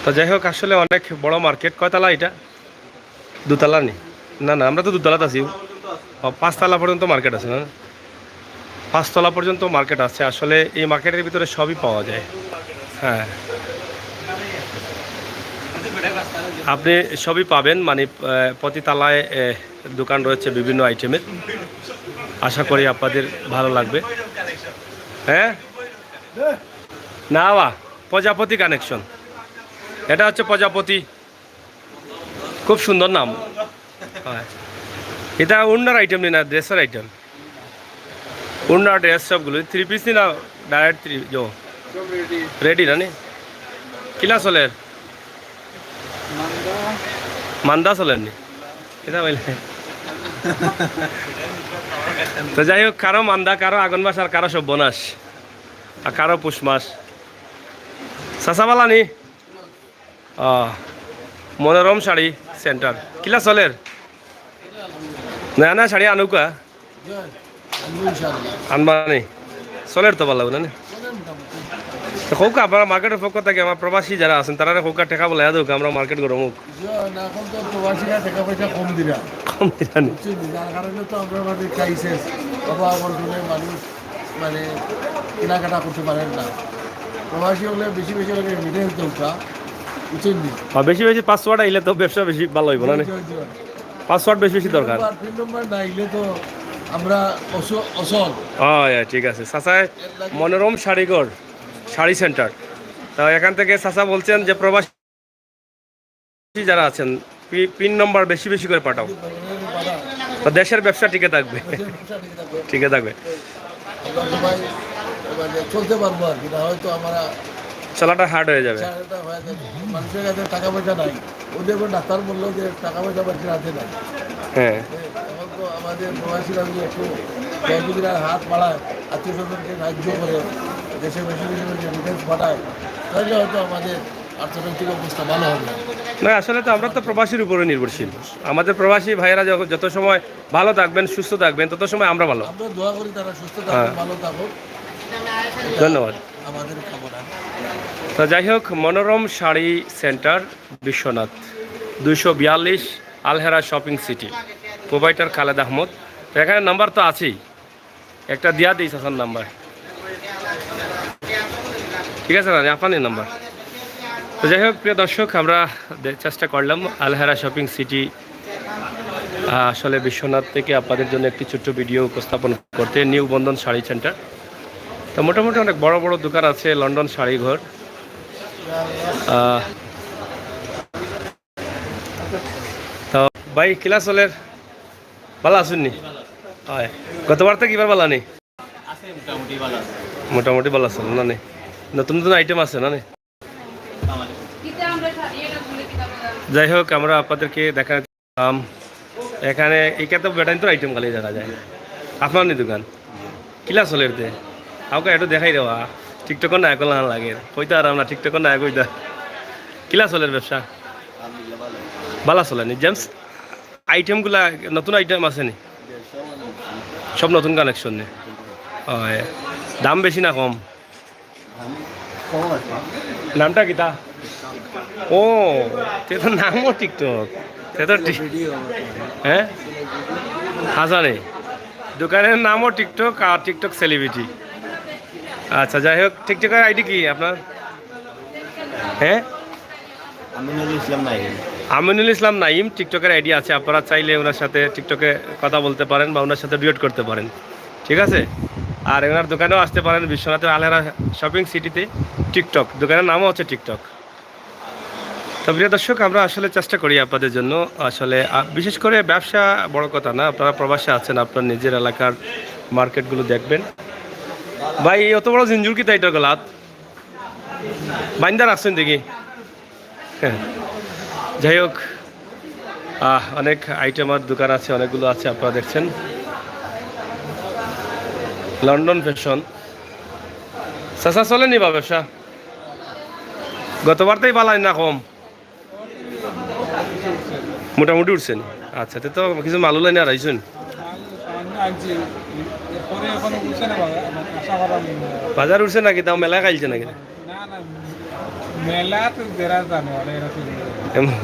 তো যাই হোক, আসলে অনেক বড় মার্কেট। কয়তলা এটা? দুতলা নেই? না না, আমরা তো দুতলাতে আছি। 5 তলা পর্যন্ত মার্কেট আছে না? 5 তলা পর্যন্ত মার্কেট আছে। আসলে এই মার্কেটের ভিতরে সবই পাওয়া যায়। হ্যাঁ, আপনি সবই পাবেন, মানে প্রতি তলায় দোকান রয়েছে বিভিন্ন আইটেমের। আশা করি আপনাদের ভালো লাগবে। হ্যাঁ না বা প্রজাপতি কানেকশন, এটা হচ্ছে প্রজাপতি, খুব সুন্দর নাম। হ্যাঁ, এটা উন্নার আইটেম নেই না, ড্রেসের আইটেম। উন্নার ড্রেস সবগুলো 3 পিস নি না, ডাইরেক্ট 3 जो রেডি না নি? কিলা চলের মান্দা চলেন নি এটা বলে। তো যাই হোক, কারো মান্দা, কারো আগুন মাস, আর কারো সব্যনাশ, আর কারো পুষ মাস। চাচাবালা নি? মনোরম শাড়ি সেন্টার কিলা চলের? নয়া নয়া শাড়ি আনুকা আনবা নেই? চলের তো ভালো না? হোক আপনারা মার্কেটের পক্ষ থেকে আমার প্রবাসী যারা আছেন তারা হোক টেকা বলে হোক, আমরা মার্কেট করো মুখ কম দিরা নি। যার কারণে তো আমরা মানে ক্রাইসিস অভাব অনটনে মানুষ মানে কেনাকাটা করতে পারেন না। প্রবাসী হলে বেশি বেশি হলে রিটেল দরকার, বুঝছেন নি? বেশি বেশি 500 টাকা আইলে তো ব্যবসা বেশি ভালো হইব না? 500 বেশি বেশি দরকার। পিন নম্বর না আইলে তো আমরা অসল। ঠিক আছে। চাচায় মনোরম শাড়িঘর শাড়ি সেন্টার। তো এখান থেকে চাচা বলছেন যে প্রবাসী যারা আছেন পিন নম্বর বেশি বেশি করে পাঠাও, তো দেশের ব্যবসা টিকে থাকবে, টিকে থাকবে, আমরা সবাই মানে চলতে পারবো আর কি। না হয়তো আমরা চলাটা হার্ড হয়ে যাবে। মানুষের কাছে টাকা পয়সা নাই, ওদের ডাক্তার বললো যে টাকা পয়সা মানুষের হাতে নাই। হ্যাঁ, এখন তো আমাদের প্রবাসীরা যদি একটু সহযোগিতার হাত বাড়ায়, আত্মীয় স্বজনকে সাহায্য করে, দেশে বেশি বেশি রিটেলস পাঠায়, তাহলে হয়তো আমাদের অর্থনৈতিক অবস্থা ভালো হবে। না আসলে তো আমরা তো প্রবাসীর উপরে নির্ভরশীল। আমাদের প্রবাসী ভাইয়েরা যত সময় ভালো থাকবেন, সুস্থ থাকবেন, তত সময় আমরা ভালো। আমরা দোয়া করি তারা সুস্থ থাকুক, ভালো থাকুক, ধন্যবাদ। আমাদের কামনা। তো যাই হোক, Monorom sari centre, Bishwanath 242 Alhera shopping city, provider Khaled Ahmed. তো এখানে নাম্বার তো আছেই, একটা দিয়া দিই সাসার নাম্বার, ঠিক আছে না? আপনার নাম্বার। তো যাই হোক প্রিয় দর্শক, আমরা চেষ্টা করলাম আলহেরা শপিং সিটি আসলে বিশ্বনাথ থেকে আপনাদের জন্য একটি ছোট্ট ভিডিও উপস্থাপন করতে। নিউ বন্ধন শাড়ি সেন্টার, তো মোটামুটি অনেক বড় বড় দোকান আছে, লন্ডন শাড়ি ঘর। তো ভাই কিলা চলের ভালো আসুননি? হয়, গতবার তো কিবার ভালো নেই? মোটামুটি ভালো আছে না? নেই নতুন নতুন আইটেম আছে না? নেই? যাই হোক, আমরা আপনাদেরকে দেখালাম এখানে তো বেটাইন তো আইটেম খালি দেখা যায়। আপনার নি দোকান কিলা চলের দে আমাকে একটু দেখাই দেওয়া, টিকটকর না এখন লাগে কইতা আর আমরা টিকটকর না কইতা। কিলা চলের ব্যবসা? ভালো চলে নি? জেমস আইটেমগুলা নতুন আইটেম আছে নি? সব নতুন কানেকশন নি? হয়, দাম বেশি না কম? নামটা কিতা? ও তে তো নামও টিকটক, তে তো হ্যাঁ হাসানে দোকানের নামও টিকটক আর টিকটক সেলিব্রিটি। আচ্ছা যাই হোক, টিকটকের আইডি কি আপনার? হ্যাঁ, আমিনুল ইসলাম নাইম টিকটকের আইডি আছে। আপনারা চাইলে ওনার সাথে টিকটকে কথা বলতে পারেন বা ওনার সাথে ডিউট করতে পারেন, ঠিক আছে? আর ওনার দোকানেও আসতে পারেন, বিশ্বনাথের আলহেরা শপিং সিটিতে টিকটক, দোকানের নামও হচ্ছে টিকটক। তো প্রিয় দর্শক, আমরা আসলে চেষ্টা করি আপনাদের জন্য আসলে বিশেষ করে ব্যবসা বড় কথা না, আপনারা প্রবাসে আছেন, আপনার নিজের এলাকার মার্কেটগুলো দেখবেন। ভাই অত বড় জিঞ্জুর কি তাইটা গলাত বাইন্দার আসছেন দেখি। হ্যাঁ, যাই হোক, অনেক আইটেমার দোকান আছে, অনেকগুলো আছে, আপনারা দেখছেন। লন্ডন ফ্যাশন চাচা চলেনি বা ব্যবসা? গতবারতেই বালাই না কম, মোটামুটি উঠছেন। আচ্ছা, তো কিছু মালু লাইনে আর আইসুন বাজার উঠছে নাকি? তাও মেলা খাইছে নাকি?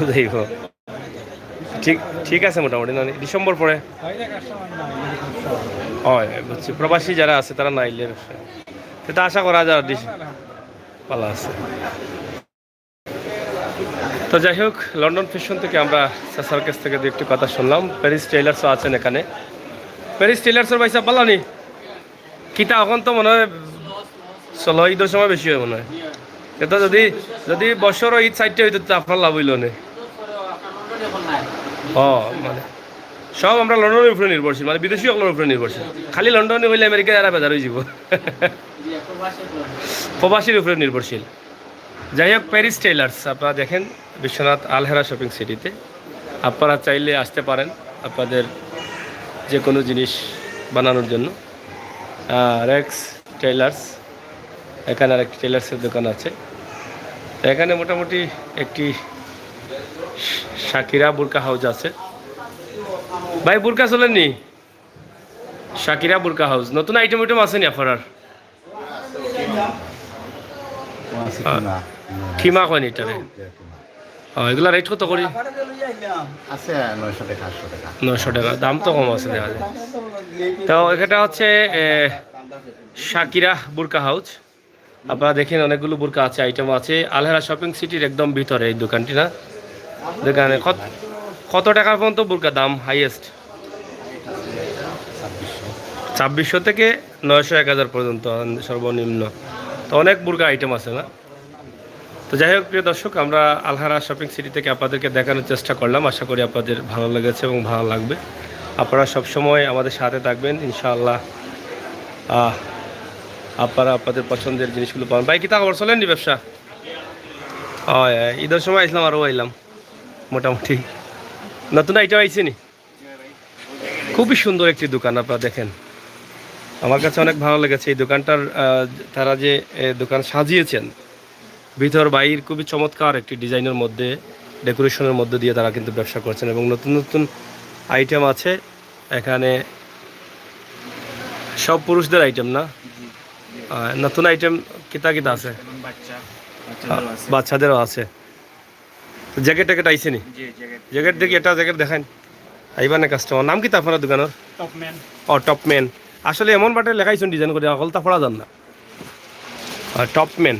যাইব, ঠিক ঠিক আছে, মোটামুটি না ডিসেম্বর পরে হয় বুঝছি। প্রবাসী যারা আছে তারা নাইলে সেটা আশা করা যায় ভালো আছে। তো যাই হোক, লন্ডন ফ্যাশন থেকে আমরা চাচার কাছ থেকে একটু কথা শুনলাম। প্যারিস টেইলার্সও আছেন এখানে। প্যারিস টেইলার্সের পয়সা পালানি কিতা এখন তো মনে হয় চলো ঈদের সময় বেশি হয় মনে হয়। এটা যদি যদি বছরও ঈদ সাইডটা হইতো তো আপনার লাভ হইল না। মানে সব আমরা লন্ডনের উপরে নির্ভরশীল, মানে বিদেশি সকলের উপরে নির্ভরশীল। খালি লন্ডনে হইলে আমেরিকা এরা বেজার হয়ে যাব, প্রবাসীর উপরে নির্ভরশীল। যাই হোক, প্যারিস টেইলার্স আপনারা দেখেন বিশ্বনাথ আলহেরা শপিং সিটিতে। আপনারা চাইলে আসতে পারেন আপনাদের যে কোনো জিনিস বানানোর জন্য। রেক্স টেইলার্স, এখানে আরেকটি টেইলার্সের দোকান আছে। এখানে মোটামুটি একটি শাকিরা বুরকা হাউস আছে। ভাই বুরকা চলেননি? শাকিরা বুরকা হাউস নতুন আইটেম উইটেম আছে নি আপনার? খিমা কয় নি এটারে? এগুলা রেট কত করি? আছে 900 টাকা 800 টাকা। 900 টাকা, দাম তো কম আছে দেখা যায়। তো এটা হচ্ছে শাকিরা বুরকা হাউস। আপনারা দেখেন অনেকগুলো বুরকা আছে, আইটেম আছে। আলহেরা শপিং সিটির একদম ভিতরে এই দোকানটি না। দোকানে কত টাকার পর্যন্ত বুরকা দাম হাইয়েস্ট? 2600 থেকে 900 1000 পর্যন্ত সর্বনিম্ন। তো অনেক বুরকা আইটেম আছে না। তো যাই হোক প্রিয় দর্শক, আমরা আলহেরা শপিং সিটি থেকে আপনাদেরকে দেখানোর চেষ্টা করলাম। আশা করি আপনাদের ভালো লেগেছে এবং ভালো লাগবে। আপনারা সবসময় আমাদের সাথে থাকবেন ইনশাআল্লাহ। আপনারা আপনাদের পছন্দের জিনিসগুলো পাবেন। ভাই কি তা খবর চলেন নি ব্যবসা? ঈদের সময় আইসলাম, আরও আইলাম মোটামুটি। নতুন আইটেম আইসি নি? খুবই সুন্দর একটি দোকান, আপনারা দেখেন। আমার কাছে অনেক ভালো লেগেছে এই দোকানটার। তারা যে দোকান সাজিয়েছেন ভিতর বাইর, খুবই চমৎকার একটি ডিজাইনের মধ্যে, ডেকোরেশনের মধ্যে দিয়ে তারা কিন্তু ব্যবসা করছেন এবং নতুন নতুন আইটেম আছে এখানে। সব পুরুষদের আইটেম না, নতুন আইটেম কিতা কিতা আছে? বাচ্চাদেরও আছে। জ্যাকেট ট্যাকেট আইসে নি? জ্যাকেট দেখি, এটা জ্যাকেট দেখান। আইবা না কাস্টমার? নাম কি আপনার দোকানের? টপম্যান। আসলে এমন বাটে লেখাইছেন ডিজাইন করে, আকলতা পড়া যান না। টপম্যান,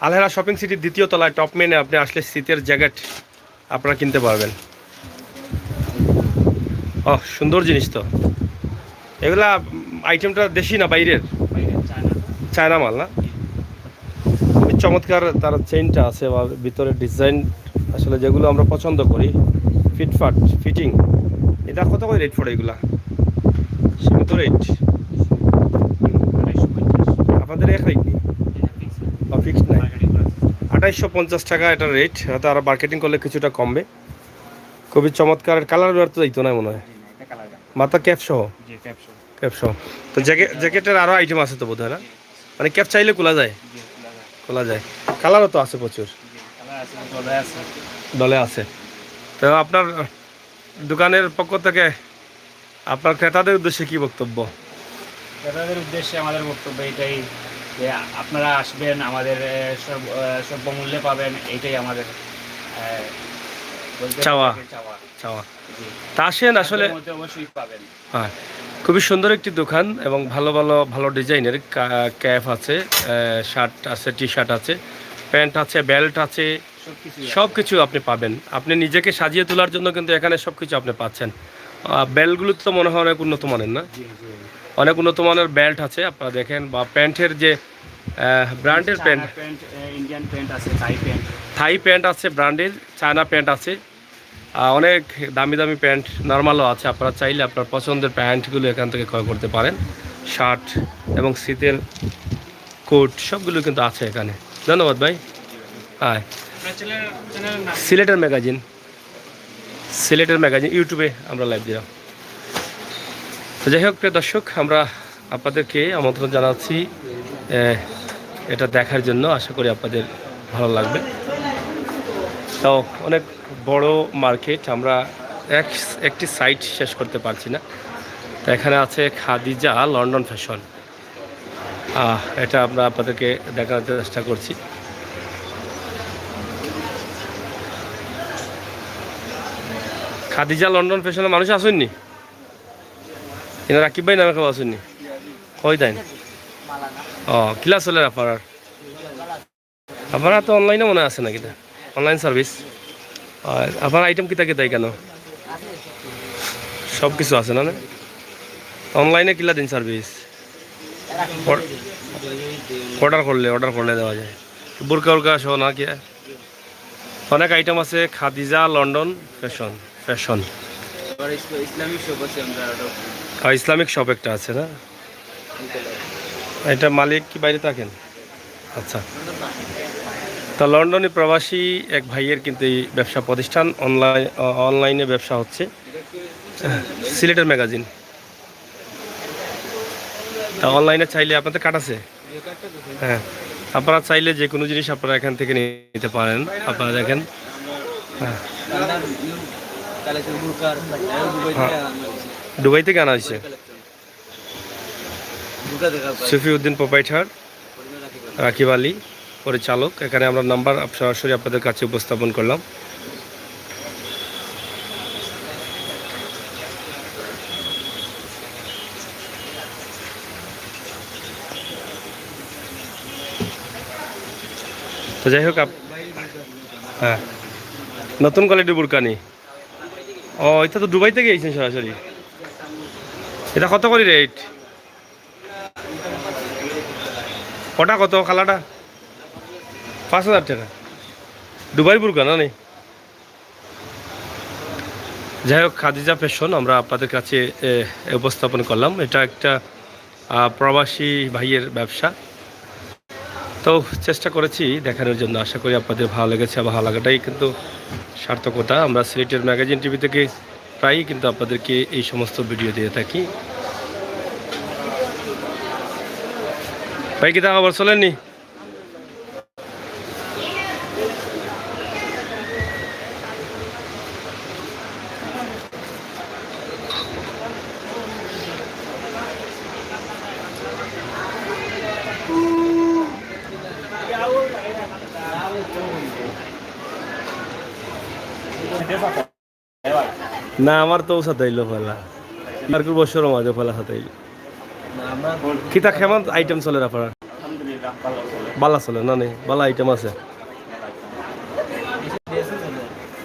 আলহেরা শপিং সিটির দ্বিতীয় তলায় টপম্যানে আপনি আসলে শীতের জ্যাকেট আপনারা কিনতে পারবেন। সুন্দর জিনিস তো এগুলা। আইটেমটা দেশি না বাইরের? চায়না মাল না? খুবই চমৎকার তার চেইনটা আছে বা ভিতরের ডিজাইন, আসলে যেগুলো আমরা পছন্দ করি, ফিটফাট ফিটিং। এটা কত করে রেট পড়ে এগুলা? সীমিত রেট আপনাদের? এক রেট নেই বা ফিক্সড নাই? 2850 টাকা এটার রেট। হয়তো আর মার্কেটিং করলে কিছুটা কমবে। খুবই চমৎকার। কালার তো যাইতো না মনে হয়, মাথা ক্যাপ সহ। ক্যাপ সহ। তো জ্যাকেটের আরও আইটেম আছে তো বোধ হয় না? মানে ক্যাপ চাইলে খোলা যায়? খোলা যায়। কালারও তো আছে প্রচুর, দলে আছে। তো আপনার দোকানের পক্ষ থেকে আপনার ক্রেতাদের উদ্দেশ্যে কি বক্তব্য? ক্রেতাদের উদ্দেশ্যে আমাদের বক্তব্য এটাই যে আপনারা আসবেন, আমাদের সর্বমূল্যে পাবেন, এইটাই আমাদের চাওয়া। তা আসেন, আসলে অবশ্যই পাবেন। হ্যাঁ, খুবই সুন্দর একটি দোকান এবং ভালো ভালো ভালো ডিজাইনের ক্যাপ আছে, শার্ট আছে, টি শার্ট আছে, প্যান্ট আছে, বেল্ট আছে, সব কিছু আপনি পাবেন। আপনি নিজেকে সাজিয়ে তোলার জন্য কিন্তু এখানে সব কিছু আপনি পাচ্ছেন। বেল্টগুলো তো মনে হয় অনেক উন্নত মানের না? অনেক উন্নত মানের বেল্ট আছে আপনারা দেখেন, বা প্যান্টের যে ব্র্যান্ডের প্যান্ট, প্যান্ট, ইন্ডিয়ান প্যান্ট আছে, থাই প্যান্ট। থাই প্যান্ট আছে, ব্র্যান্ডের চায়না প্যান্ট আছে, অনেক দামি দামি প্যান্ট নর্মালও আছে। আপনারা চাইলে আপনার পছন্দের প্যান্টগুলো এখান থেকে ক্রয় করতে পারেন। শার্ট এবং শীতের কোট সবগুলো কিন্তু আছে এখানে। ধন্যবাদ ভাই। হ্যাঁ, সিলেটের ম্যাগাজিন, সিলেটের ম্যাগাজিন ইউটিউবে আমরা লাইভ দিলাম। তো যাই হোক প্রিয় দর্শক, আমরা আপনাদেরকে আমন্ত্রণ জানাচ্ছি এটা দেখার জন্য। আশা করি আপনাদের ভালো লাগবে। তো অনেক বড় মার্কেট, আমরা একটি সাইট শেষ করতে পারছি না। তো এখানে আছে খাদিজা লন্ডন ফ্যাশন, এটা আমরা আপনাদেরকে দেখানোর চেষ্টা করছি। খাদিজা লন্ডন ফ্যাশনের মানুষ আসেননি, এনারা রাকিব ভাই নামে কেউ আসেননি, কই দেন? ও কিলা চলে আপনারা তো অনলাইনে মনে আছে নাকি? অনলাইন সার্ভিস আপনার আইটেম কিতা কিতাই কেন? সব কিছু আছে না? অনলাইনে কিলা দিন সার্ভিস? অর্ডার করলে দেওয়া যায়। বোরকা ওরকা সহ না কি? অনেক আইটেম আছে। Khadija London fashion Islamic shop একটা আছে না? এটা মালিক কি বাইরে থাকেন? আচ্ছা। তা লন্ডনে প্রবাসী এক ভাইয়ের কিন্তু এই ব্যবসা প্রতিষ্ঠান, অনলাইনে ব্যবসা হচ্ছে। সিলেটের ম্যাগাজিন, তা অনলাইনে চাইলে আপনাদের কার্ড আছে? হ্যাঁ, আপনারা চাইলে যে কোনো জিনিস আপনারা এখান থেকে নিতে পারেন। আপনারা দেখেন, হ্যাঁ, দুবাই থেকে আনা হয়েছে। সফিউদ্দিন প্রোপাইটার, রাকিব আলী পরিচালক। এখানে আমরা নাম্বার সরাসরি আপনাদের কাছে উপস্থাপন করলাম। তো যাই হোক, হ্যাঁ, নতুন কোয়ালিটির বুরকানি। ও এটা তো দুবাই থেকে গেছেন সরাসরি। এটা কত করে রেট? ওটা কত কালারটা? 5,000 টাকা। দুবাই বুরকা না নেই? যাই হোক, খাদিজা ফ্যাশন আমরা আপনাদের কাছে উপস্থাপন করলাম। এটা একটা প্রবাসী ভাইয়ের ব্যবসা। তো চেষ্টা করেছি দেখানোর জন্য। আশা করি আপনাদের ভালো লেগেছে। ভালো লাগাটাই কিন্তু সার্থকতা। আমরা সিলেটের ম্যাগাজিন টিভি থেকে প্রায়ই কিন্তু আপনাদেরকে এই সমস্ত ভিডিও দিয়ে থাকি। ভাই কি তা খবর চলেননি? না, আমার তো সাথে ফেলা আর বছর মাঝে ফেলা সাথে কিতা কেমন আইটেম চলে আপনার? বালা চলে না? নেই বালা আইটেম আছে?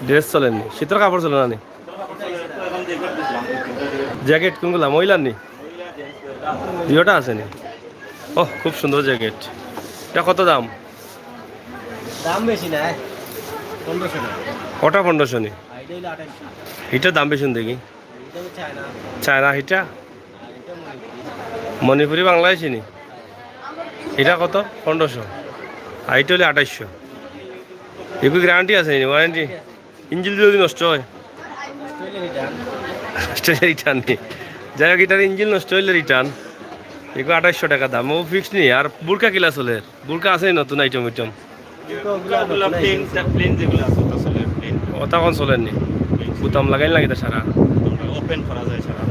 ড্রেস চলেননি? শীতের কাপড় চলে না? নি জ্যাকেট কোনগুলা মহিলার নি? দুটা আছে নি? ও খুব সুন্দর জ্যাকেট। এটা কত দাম? দাম বেশি না, 1500 না। ওটা 1500 নি? এটার দাম বেশি দেখি। চায়না হিটা মণিপুরি বাংলাদেশি নি? এটা কত? 1500। আর এটা হলে 2800। এগুলো গ্যারান্টি আছে নি? ওয়ারেন্টি? ইঞ্জিন যদি নষ্ট হয় রিটার্ন নেই। যাই হোক, এটার ইঞ্জিন নষ্ট হইলে রিটার্ন। এগুলো 2800 টাকা দাম। ও ফিক্সড নেই। আর বুরকা কিলা চলে? বুরকা আছে নতুন আইটেম ওটা কোন চলেননি? বুতাম লাগাইল নাকি? সারা ওপেন করা যায় সারা।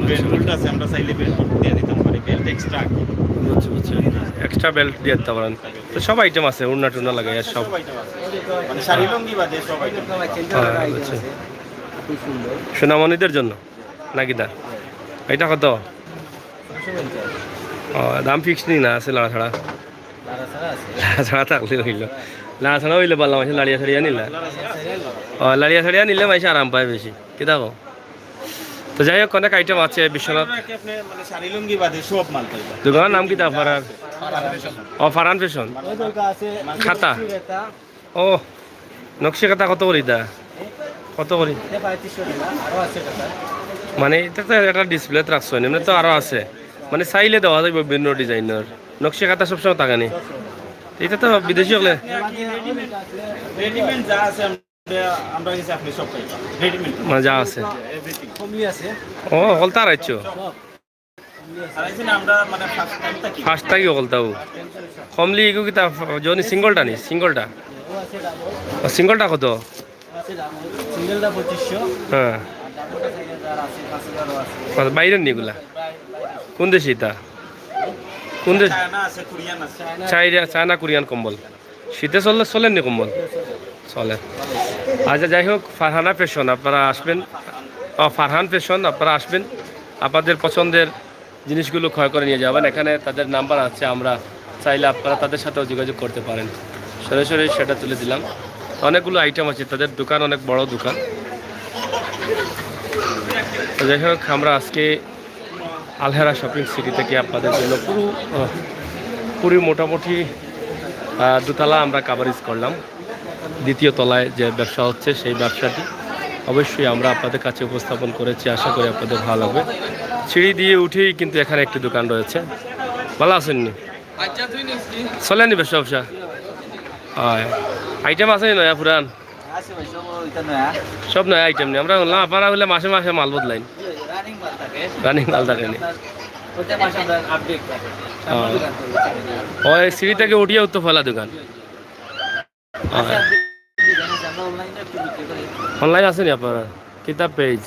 বেল্ট আছে, আমরা চাইলে বেল্ট দিয়ে দিতে পারি। বেল্ট এক্সট্রা, বুঝছি। এক্সট্রা বেল্ট দিয়ে দিতে পারেন। তো সব আইটেম আছে, উন্না টুন্না লাগাই সব। মানে শাড়ি লুঙ্গি বাদে সব আইটেম। সোনামণিদের জন্য নাকি? দা এটা কত? ও দাম ফিক্স নেই না? আছে লাড়া ছাড়া? লাড়া ছাড়া থাকলে হইল। লাড়া ছাড়া হইলে পারলাম। মাসে লাড়িয়া ছাড়িয়া নিলা? ও লাড়িয়া ছাড়িয়া নিলে মাসে আরাম পায় বেশি। কি দেখো? তো যাই হোক, অনেক আইটেম আছে। বিশ্বনাথ শাড়ি লুঙ্গি বাদে সব মাল পাইবা। দোকানের নাম কি? আপনার ও ফারহান ফ্যাশন ওই দরকার আছে খাতা এটা ও নকশি খাতা কত করি দা কত করি 3500 টাকা আরো আছে টাকা মানে এটা তো একটা ডিসপ্লেতে রাখছো এমনি তো আরও আছে মানে চাইলে দেওয়া যাবে বিভিন্ন ডিজাইনের নকশি খাতা সবসময় টাকা নেই এটা তো বিদেশি হলে রেডিমেড যা আছে আমরা কাছে আপনি সব পাইবা রেডিমেড মানে যা আছে কমলি আছে ও হলতা রাইছো আর এই যে আমরা মানে ফার্স্ট টাইম থাকি ফার্স্ট টাকি হলতাও কমলি এগু কিতা জনি সিঙ্গলটা নি সিঙ্গলটা ও আছে ডাবল ও সিঙ্গলটা কত আছে ডাবল সিঙ্গেলটা 2500 হ্যাঁ আর ডাবলটা 4000 আছে 5000 আছে বাইরের নিগুলা কোন দেশে এটা কোন দেশ চায়না আছে কোরিয়ান আছে চায়না কোরিয়ান কম্বল শীতে চললে চলেন নি কম্বল চলে আচ্ছা যাই হোক ফারহানা ফ্যাশন আপনারা আসবেন ফারহান ফ্যাশন আপনারা আসবেন আপনাদের পছন্দের জিনিসগুলো ক্রয় করে নিয়ে যাবেন এখানে তাদের নাম্বার আছে আমরা চাইলে আপনারা তাদের সাথেও যোগাযোগ করতে পারেন সরাসরি সেটা তুলে দিলাম অনেকগুলো আইটেম আছে তাদের দোকান অনেক বড় দোকান তো যাই হোক আমরা আজকে আলহেরা শপিং সিটি থেকে আপনাদের জন্য পুরো মোটামুটি দোতলা আমরা কাভারেজ করলাম দ্বিতীয় তলায় যে ব্যবসা হচ্ছে সেই ব্যবসাটি অবশ্যই আমরা আপনাদের কাছে উপস্থাপন করেছি আশা করি আপনাদের ভালো লাগবে সিঁড়ি দিয়ে উঠেই কিন্তু এখানে একটি দোকান রয়েছে ভালো আছেননি চলেনি ব্যবসা ব্যবসা হয় আইটেম আছে নয়া পুরান আছে ভাই সব ওইটা নয়া সব নয়া আইটেম নেই আমরা বললাম আপনারা হলে মাসে মাসে মাল বদলাইন রানিং মাল থাকে রানিং মাল থাকেনি ওটা মাসে আমরা আপডেট করে ওই সিঁড়ি থেকে উঠিয়ে উঠতে ফেলা দোকান হয় আমরা অনলাইনে একটু বিক্রি করি অনলাইন আছে নি আপনারা কিতাব পেজ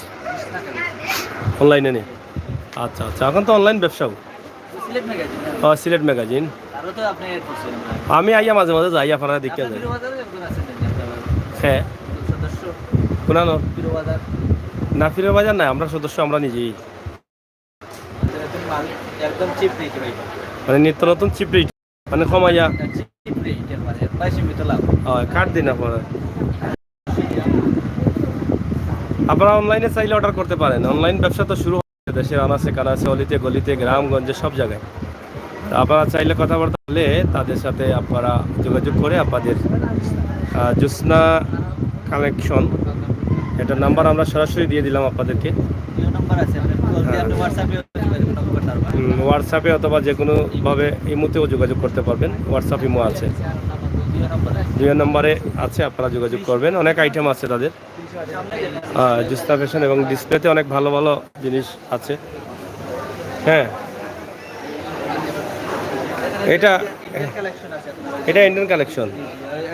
অনলাইনে নেই আচ্ছা আচ্ছা এখন তো অনলাইন ব্যবসাও সিলেট ম্যাগাজিন সিলেট ম্যাগাজিন আরো তো আপনি এড করছেন আমি আইয়া মাঝে মাঝে যাই আপনারা দেখতে যাই বাজারে একজন আছেন আপনারা হ্যাঁ সদস্য কোনানো বাজার নাফিরের বাজার নাই আমরা সদস্য আমরা নিজেই মাল একদম চিপ রেটে ভাই মানে নিত্য নতুন চিপ রেট মানে কমাইয়া চিপ রেটের মানে 22 মিটার লাভ হয় কাট দিন আপনারা আপনারা অনলাইনে চাইলে অর্ডার করতে পারেন অনলাইন ব্যবসা তো শুরু হচ্ছে দেশের আনাচে কানাচে অলিতে গলিতে গ্রামগঞ্জে সব জায়গায় তো আপনারা চাইলে কথাবার্তা বলে তাদের সাথে আপনারা যোগাযোগ করে আপনাদের জ্যোৎস্না কালেকশন এটার নাম্বার আমরা সরাসরি দিয়ে দিলাম আপনাদেরকে নিউ নাম্বার আছে মানে আপনি হোয়াটসঅ্যাপে যোগাযোগ করতে পারবেন হোয়াটসঅ্যাপে অথবা যে কোনোভাবে ইমোতেও যোগাযোগ করতে পারবেন হোয়াটসঅ্যাপ ইমো আছে নিউ নাম্বারে 2 নম্বরে আছে আপনারা যোগাযোগ করবেন অনেক আইটেম আছে তাদের জ্যোৎস্না ফ্যাশন এবং ডিসপ্লেতে অনেক ভালো ভালো জিনিস আছে হ্যাঁ এটা কালেকশন আছে এটা ইন্ডিয়ান কালেকশন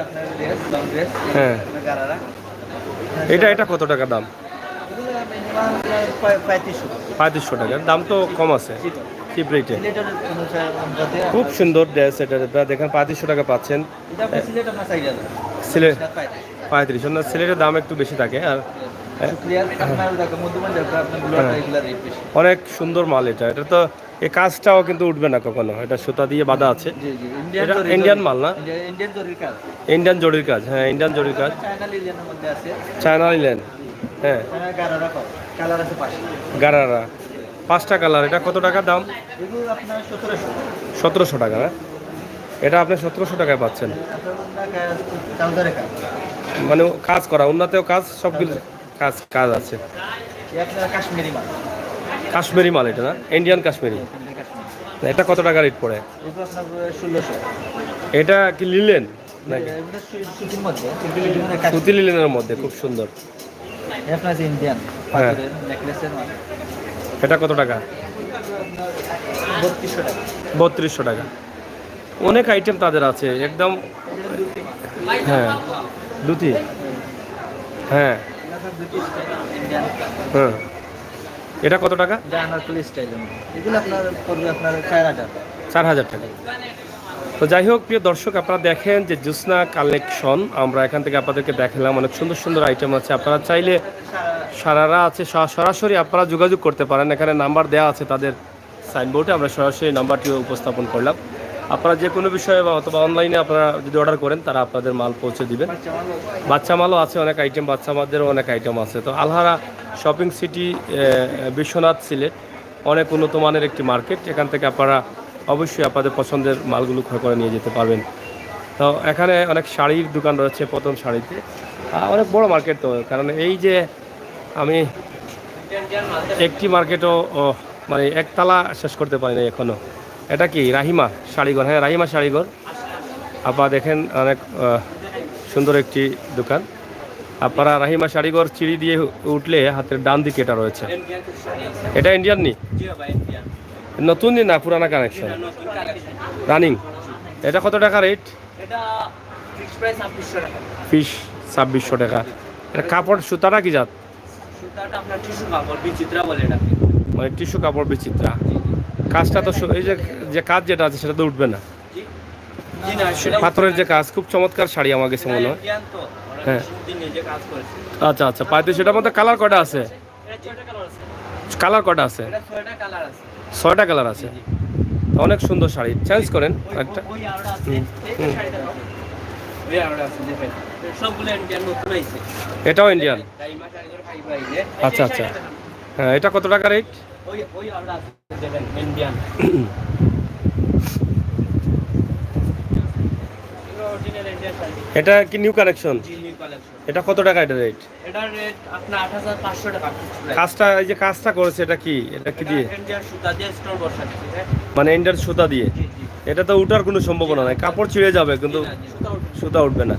আপনার ড্রেস লং ড্রেস হ্যাঁ গারারা এটা কত টাকা দাম এগুলো মিনিমাম 3500 3500 টাকা দাম তো কম আছে চিপ রেটে সিলেটের অনুযায়ী খুব সুন্দর ড্রেস এটা দেখেন 3500 টাকা পাচ্ছেন এটা আপনি সিলেট আপনার সাইড আছে সিলেট 35 35 না সিলেটের দাম একটু বেশি থাকে আর ক্লিয়ার আপনার দেখো মধ্যমান দেখো আপনার রেগুলার রেট বেশি অনেক সুন্দর মাল এটা তো এই কাজটাও কিন্তু উঠবে না কখনো এটা সুতা দিয়ে বাঁধা আছে জি জি এটা ইন্ডিয়ান মাল না ইন্ডিয়ান জরির কাজ ইন্ডিয়ান জরির কাজ হ্যাঁ ইন্ডিয়ান জরির কাজ চায়না লিলিয়ানের মধ্যে আছে চায়না নিলেন হ্যাঁ গারারা কালার আছে পাশে গারারা 5টা কালার এটা কত টাকা দাম এগুলো আপনার 1700 1700 টাকা না এটা আপনি 1700 টাকায় পাচ্ছেন চাউদারে কাজ মানে কাজ করা উন্নতেও কাজ সবগুলো কাজ আছে আপনার কাশ্মীরি মাল কাশ্মীরি মাল এটা না ইন্ডিয়ান কাশ্মীরি এটা কত টাকা রেট পড়ে এগুলো আপনার 1600 এটা কি লিলেন নাকি এগুলো সুতির মধ্যে কিন্তু সুতি লিলেনের মধ্যে খুব সুন্দর আপনার ইন্ডিয়ান হ্যাঁ। পাথরের নেকলেসের মাল এটা কত টাকা 3200 টাকা 3200 টাকা অনেক আইটেম তাদের আছে একদম হ্যাঁ দুটি হ্যাঁ ইন্ডিয়ান হ্যাঁ এটা কত টাকা জানারকুলি স্টাইলের মধ্যে এগুলো আপনার পড়বে আপনার 4000 4000 টাকা তো যাই হোক প্রিয় দর্শক আপনারা দেখেন যে জ্যোৎস্না কালেকশন আমরা এখান থেকে আপনাদেরকে দেখালাম অনেক সুন্দর সুন্দর আইটেম আছে আপনারা চাইলে সারারা আছে সরাসরি আপনারা যোগাযোগ করতে পারেন এখানে নাম্বার দেওয়া আছে তাদের সাইনবোর্ডে আমরা সরাসরি নাম্বারটিও উপস্থাপন করলাম আপনারা যে কোনো বিষয়ে বা অথবা অনলাইনে আপনারা যদি অর্ডার করেন তারা আপনাদের মাল পৌঁছে দিবেন বাচ্চা মালও আছে অনেক আইটেম বাচ্চা মালদেরও অনেক আইটেম আছে তো আলহারা শপিং সিটি বিশ্বনাথ সিলেট অনেক উন্নত মানের একটি মার্কেট এখান থেকে আপনারা অবশ্যই আপনাদের পছন্দের মালগুলো ক্রয় করে নিয়ে যেতে পারবেন। তো এখানে অনেক শাড়ির দোকান রয়েছে প্রথম শাড়িতে, অনেক বড় মার্কেট তো, কারণ এই যে আমি একটি মার্কেটও মানে একতলা শেষ করতে পারি না এখনও। এটা কি রাহিমা শাড়িঘর? হ্যাঁ, রাহিমা শাড়িঘর। আপনারা দেখেন অনেক সুন্দর একটি দোকান। আপনারা রাহিমা শাড়িঘর চিড়ি দিয়ে উঠলে হাতের ডান দিকে এটা রয়েছে। এটা ইন্ডিয়ান নি? নতুন নি না পুরানা কানেকশন? রানিং। এটা কত টাকা রেট? ফিস 2600 টাকা। এটা কাপড় সুতাটা কি জাত? মানে টিস্যু কাপড় বিচিত্রা। কাজটা তো এই যে কাজ যেটা আছে সেটা তো উঠবে না। পাথরের যে কাজ, খুব চমৎকার শাড়ি আমার কাছে মনে হয়। হ্যাঁ, আচ্ছা আচ্ছা। পাইতে সেটার মধ্যে কালার কয়টা আছে? কালার কয়টা আছে? 6টা কালার আছে। অনেক সুন্দর শাড়ি। চেঞ্জ করেন একটা। এটাও ইন্ডিয়ান? আচ্ছা আচ্ছা। হ্যাঁ, এটা কত টাকা রেট? এটা কি নিউ কালেকশন? এটা কত টাকা এটা রেট? এটার রেট আপনার 8500 টাকা। কাজটা এই যে কাজটা করেছে এটা কি দিয়ে? ইন্ডিয়ান সুতা দিয়ে স্টোন বসা দিয়েছে। মানে ইন্ডিয়ান সুতা দিয়ে? এটা তো উঠার কোনো সম্ভাবনা নাই, কাপড় ছিঁড়ে যাবে কিন্তু সুতা উঠবে না।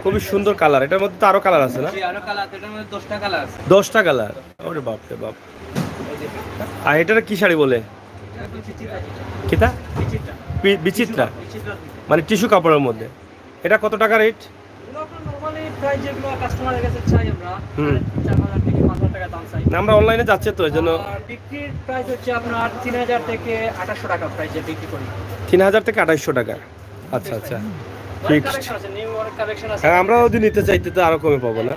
খুবই সুন্দর কালার। এটার মধ্যে তো আরো কালার আছে না? আরো কালার, এটার মধ্যে 10টা কালার আছে। 10টা কালার? ওরে বাপ রে বাপ। আর এটার কি শাড়ি বলে? কিতা? বিচিত্রা? মানে টিস্যু কাপড়ের মধ্যে। এটা কত টাকা রেট? নরমালি প্রাইস যেগুলো কাস্টমারের কাছে চাই আমরা 4000 থেকে 5000 টাকা দাম চাই। আমরা অনলাইনে যাচ্ছে তো এজন্য। আর বিক্রির প্রাইস হচ্ছে আপনার 3000 থেকে 2800 টাকা প্রাইসে বিক্রি করি। 3000 থেকে 2800 টাকা। আচ্ছা আচ্ছা, ফিক্সড। কালেকশন আছে, নিউ কালেকশন আছে। হ্যাঁ, আমরা যদি নিতে চাইতে তো আরো কমে পাবো না?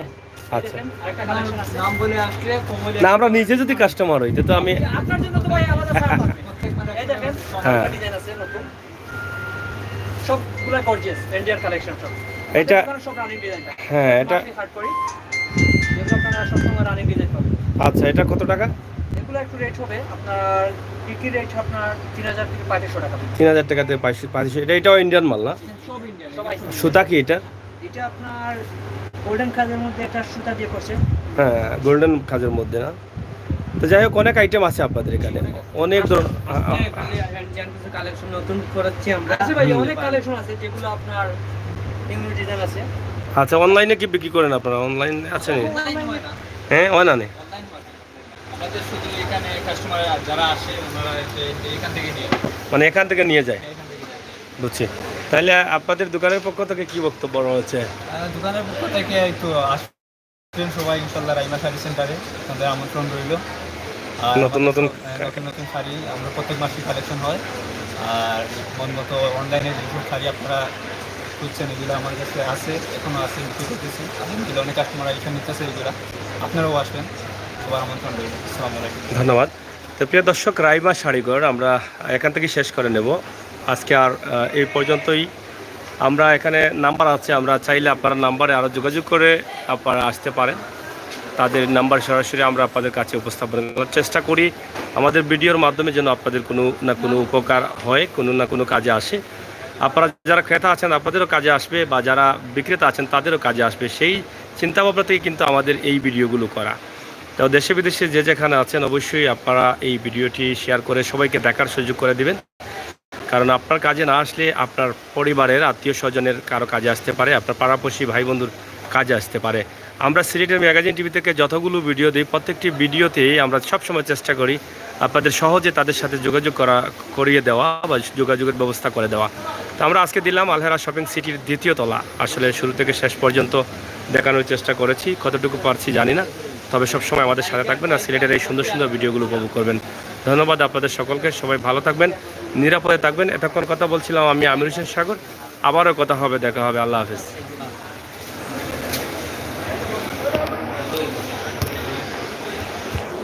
আচ্ছা। আরেকটা কালেকশন আছে, নাম বলে আসলে কম বলে। না, আমরা নিজে যদি কাস্টমার হইতে তো আমি। আপনার জন্য তো ভাই আলাদা ছাড় পাবে। এই দেখেন, হ্যাঁ, ডিজাইন আছে নতুন। সবগুলা গর্জিয়াস ইন্ডিয়ান কালেকশন সব। এটা সব রানিং ডিজাইন। হ্যাঁ, এটা হার্ড করি। যেগুলো আপনারা সবসময় রানিং ডিজাইন পাবেন। আচ্ছা, এটা কত টাকা? এগুলো একটু রেট হবে আপনার বিক্রি রেট আপনার 3000 থেকে 2500 টাকা। 3000 টাকা থেকে 2500। এটাও ইন্ডিয়ান মাল না? সব ইন্ডিয়ান, সবাই। সুতা কি এটা? এটা আপনার গোল্ডেন কাজের মধ্যে একটা সুতা দিয়ে করছে। হ্যাঁ, গোল্ডেন কাজের মধ্যে না? তো যাই হোক, অনেক আইটেম আছে আপনাদের এখানে, অনেক ধরনের। কিছু কালেকশন নতুন করাচ্ছি আমরা। আছে ভাই, অনেক কালেকশন আছে যেগুলো আপনার নিউ ডিজাইন আছে। আচ্ছা, অনলাইনে কি বিক্রি করেন আপনারা? অনলাইন আছে নি? হ্যাঁ, হয় না? আমাদের শুধু এখানে কাস্টমার যারা আসে ওনারা এখান থেকে নিয়ে মানে এখান থেকে নিয়ে যায়? বুঝছি। তাহলে আপনাদের দোকানের পক্ষ থেকে কি বক্তব্য রয়েছে? দোকানের পক্ষ থেকে একটু আসবেন সবাই ইনশাল্লাহ রাইমা শাড়ি সেন্টারে, তাদের আমন্ত্রণ রইল। আর নতুন নতুন নতুন শাড়ি আমরা প্রত্যেক মাসে কালেকশন হয়। আর মন মতো অনলাইনে যেসব শাড়ি আপনারা খুঁজছেন এগুলো আমার কাছে আছে, এখনও আছে, বিক্রি করতেছি। এগুলো অনেক কাস্টমার এখানে নিতেছে, এগুলো আপনারাও আসবেন, সবার আমন্ত্রণ রইল। আসসালামু আলাইকুম। ধন্যবাদ। তো প্রিয় দর্শক, রাইমা শাড়িঘর আমরা এখান থেকে শেষ করে নেব আজকে। আর এই পর্যন্তই। আমরা এখানে নাম্বার আছে, আমরা চাইলে আপনারা নাম্বারে আরও যোগাযোগ করে আপনারা আসতে পারেন। তাদের নাম্বার সরাসরি আমরা আপনাদের কাছে উপস্থাপন করার চেষ্টা করি। আমাদের ভিডিওর মাধ্যমে যেন আপনাদের কোনো না কোনো উপকার হয়, কোনো না কোনো কাজে আসে। আপনারা যারা ক্রেতা আছেন আপনাদেরও কাজে আসবে, বা যারা বিক্রেতা আছেন তাদেরও কাজে আসবে, সেই চিন্তাভাবনা থেকে কিন্তু আমাদের এই ভিডিওগুলো করা। তো দেশে বিদেশে যে যেখানে আছেন অবশ্যই আপনারা এই ভিডিওটি শেয়ার করে সবাইকে দেখার সুযোগ করে দিবেন। কারণ আপনার কাজে না আসলে আপনার পরিবারের আত্মীয় স্বজনের কারো কাজে আসতে পারে, আপনার পাড়াপড়শি ভাই বন্ধুর কাজে আসতে পারে। আমরা সিলেটের ম্যাগাজিন টিভি থেকে যতগুলো ভিডিও দিই প্রত্যেকটি ভিডিওতেই আমরা সবসময় চেষ্টা করি আপনাদের সহজে তাদের সাথে যোগাযোগ করিয়ে দেওয়া বা যোগাযোগের ব্যবস্থা করে দেওয়া। তো আমরা আজকে দিলাম আলহেরা শপিং সিটির 2য় তলা। আসলে শুরু থেকে শেষ পর্যন্ত দেখানোর চেষ্টা করেছি, কতটুকু পারছি জানি না। তবে সবসময় আমাদের সাথে থাকবেন আর সিলেটের এই সুন্দর সুন্দর ভিডিওগুলো উপভোগ করবেন। ধন্যবাদ আপনাদের সকলকে। সবাই ভালো থাকবেন, নিরাপদে থাকবেন। এতক্ষণ কথা বলছিলাম আমি আমির হোসেন সাগর। আবারও কথা হবে, দেখা হবে। আল্লাহ হাফেজ।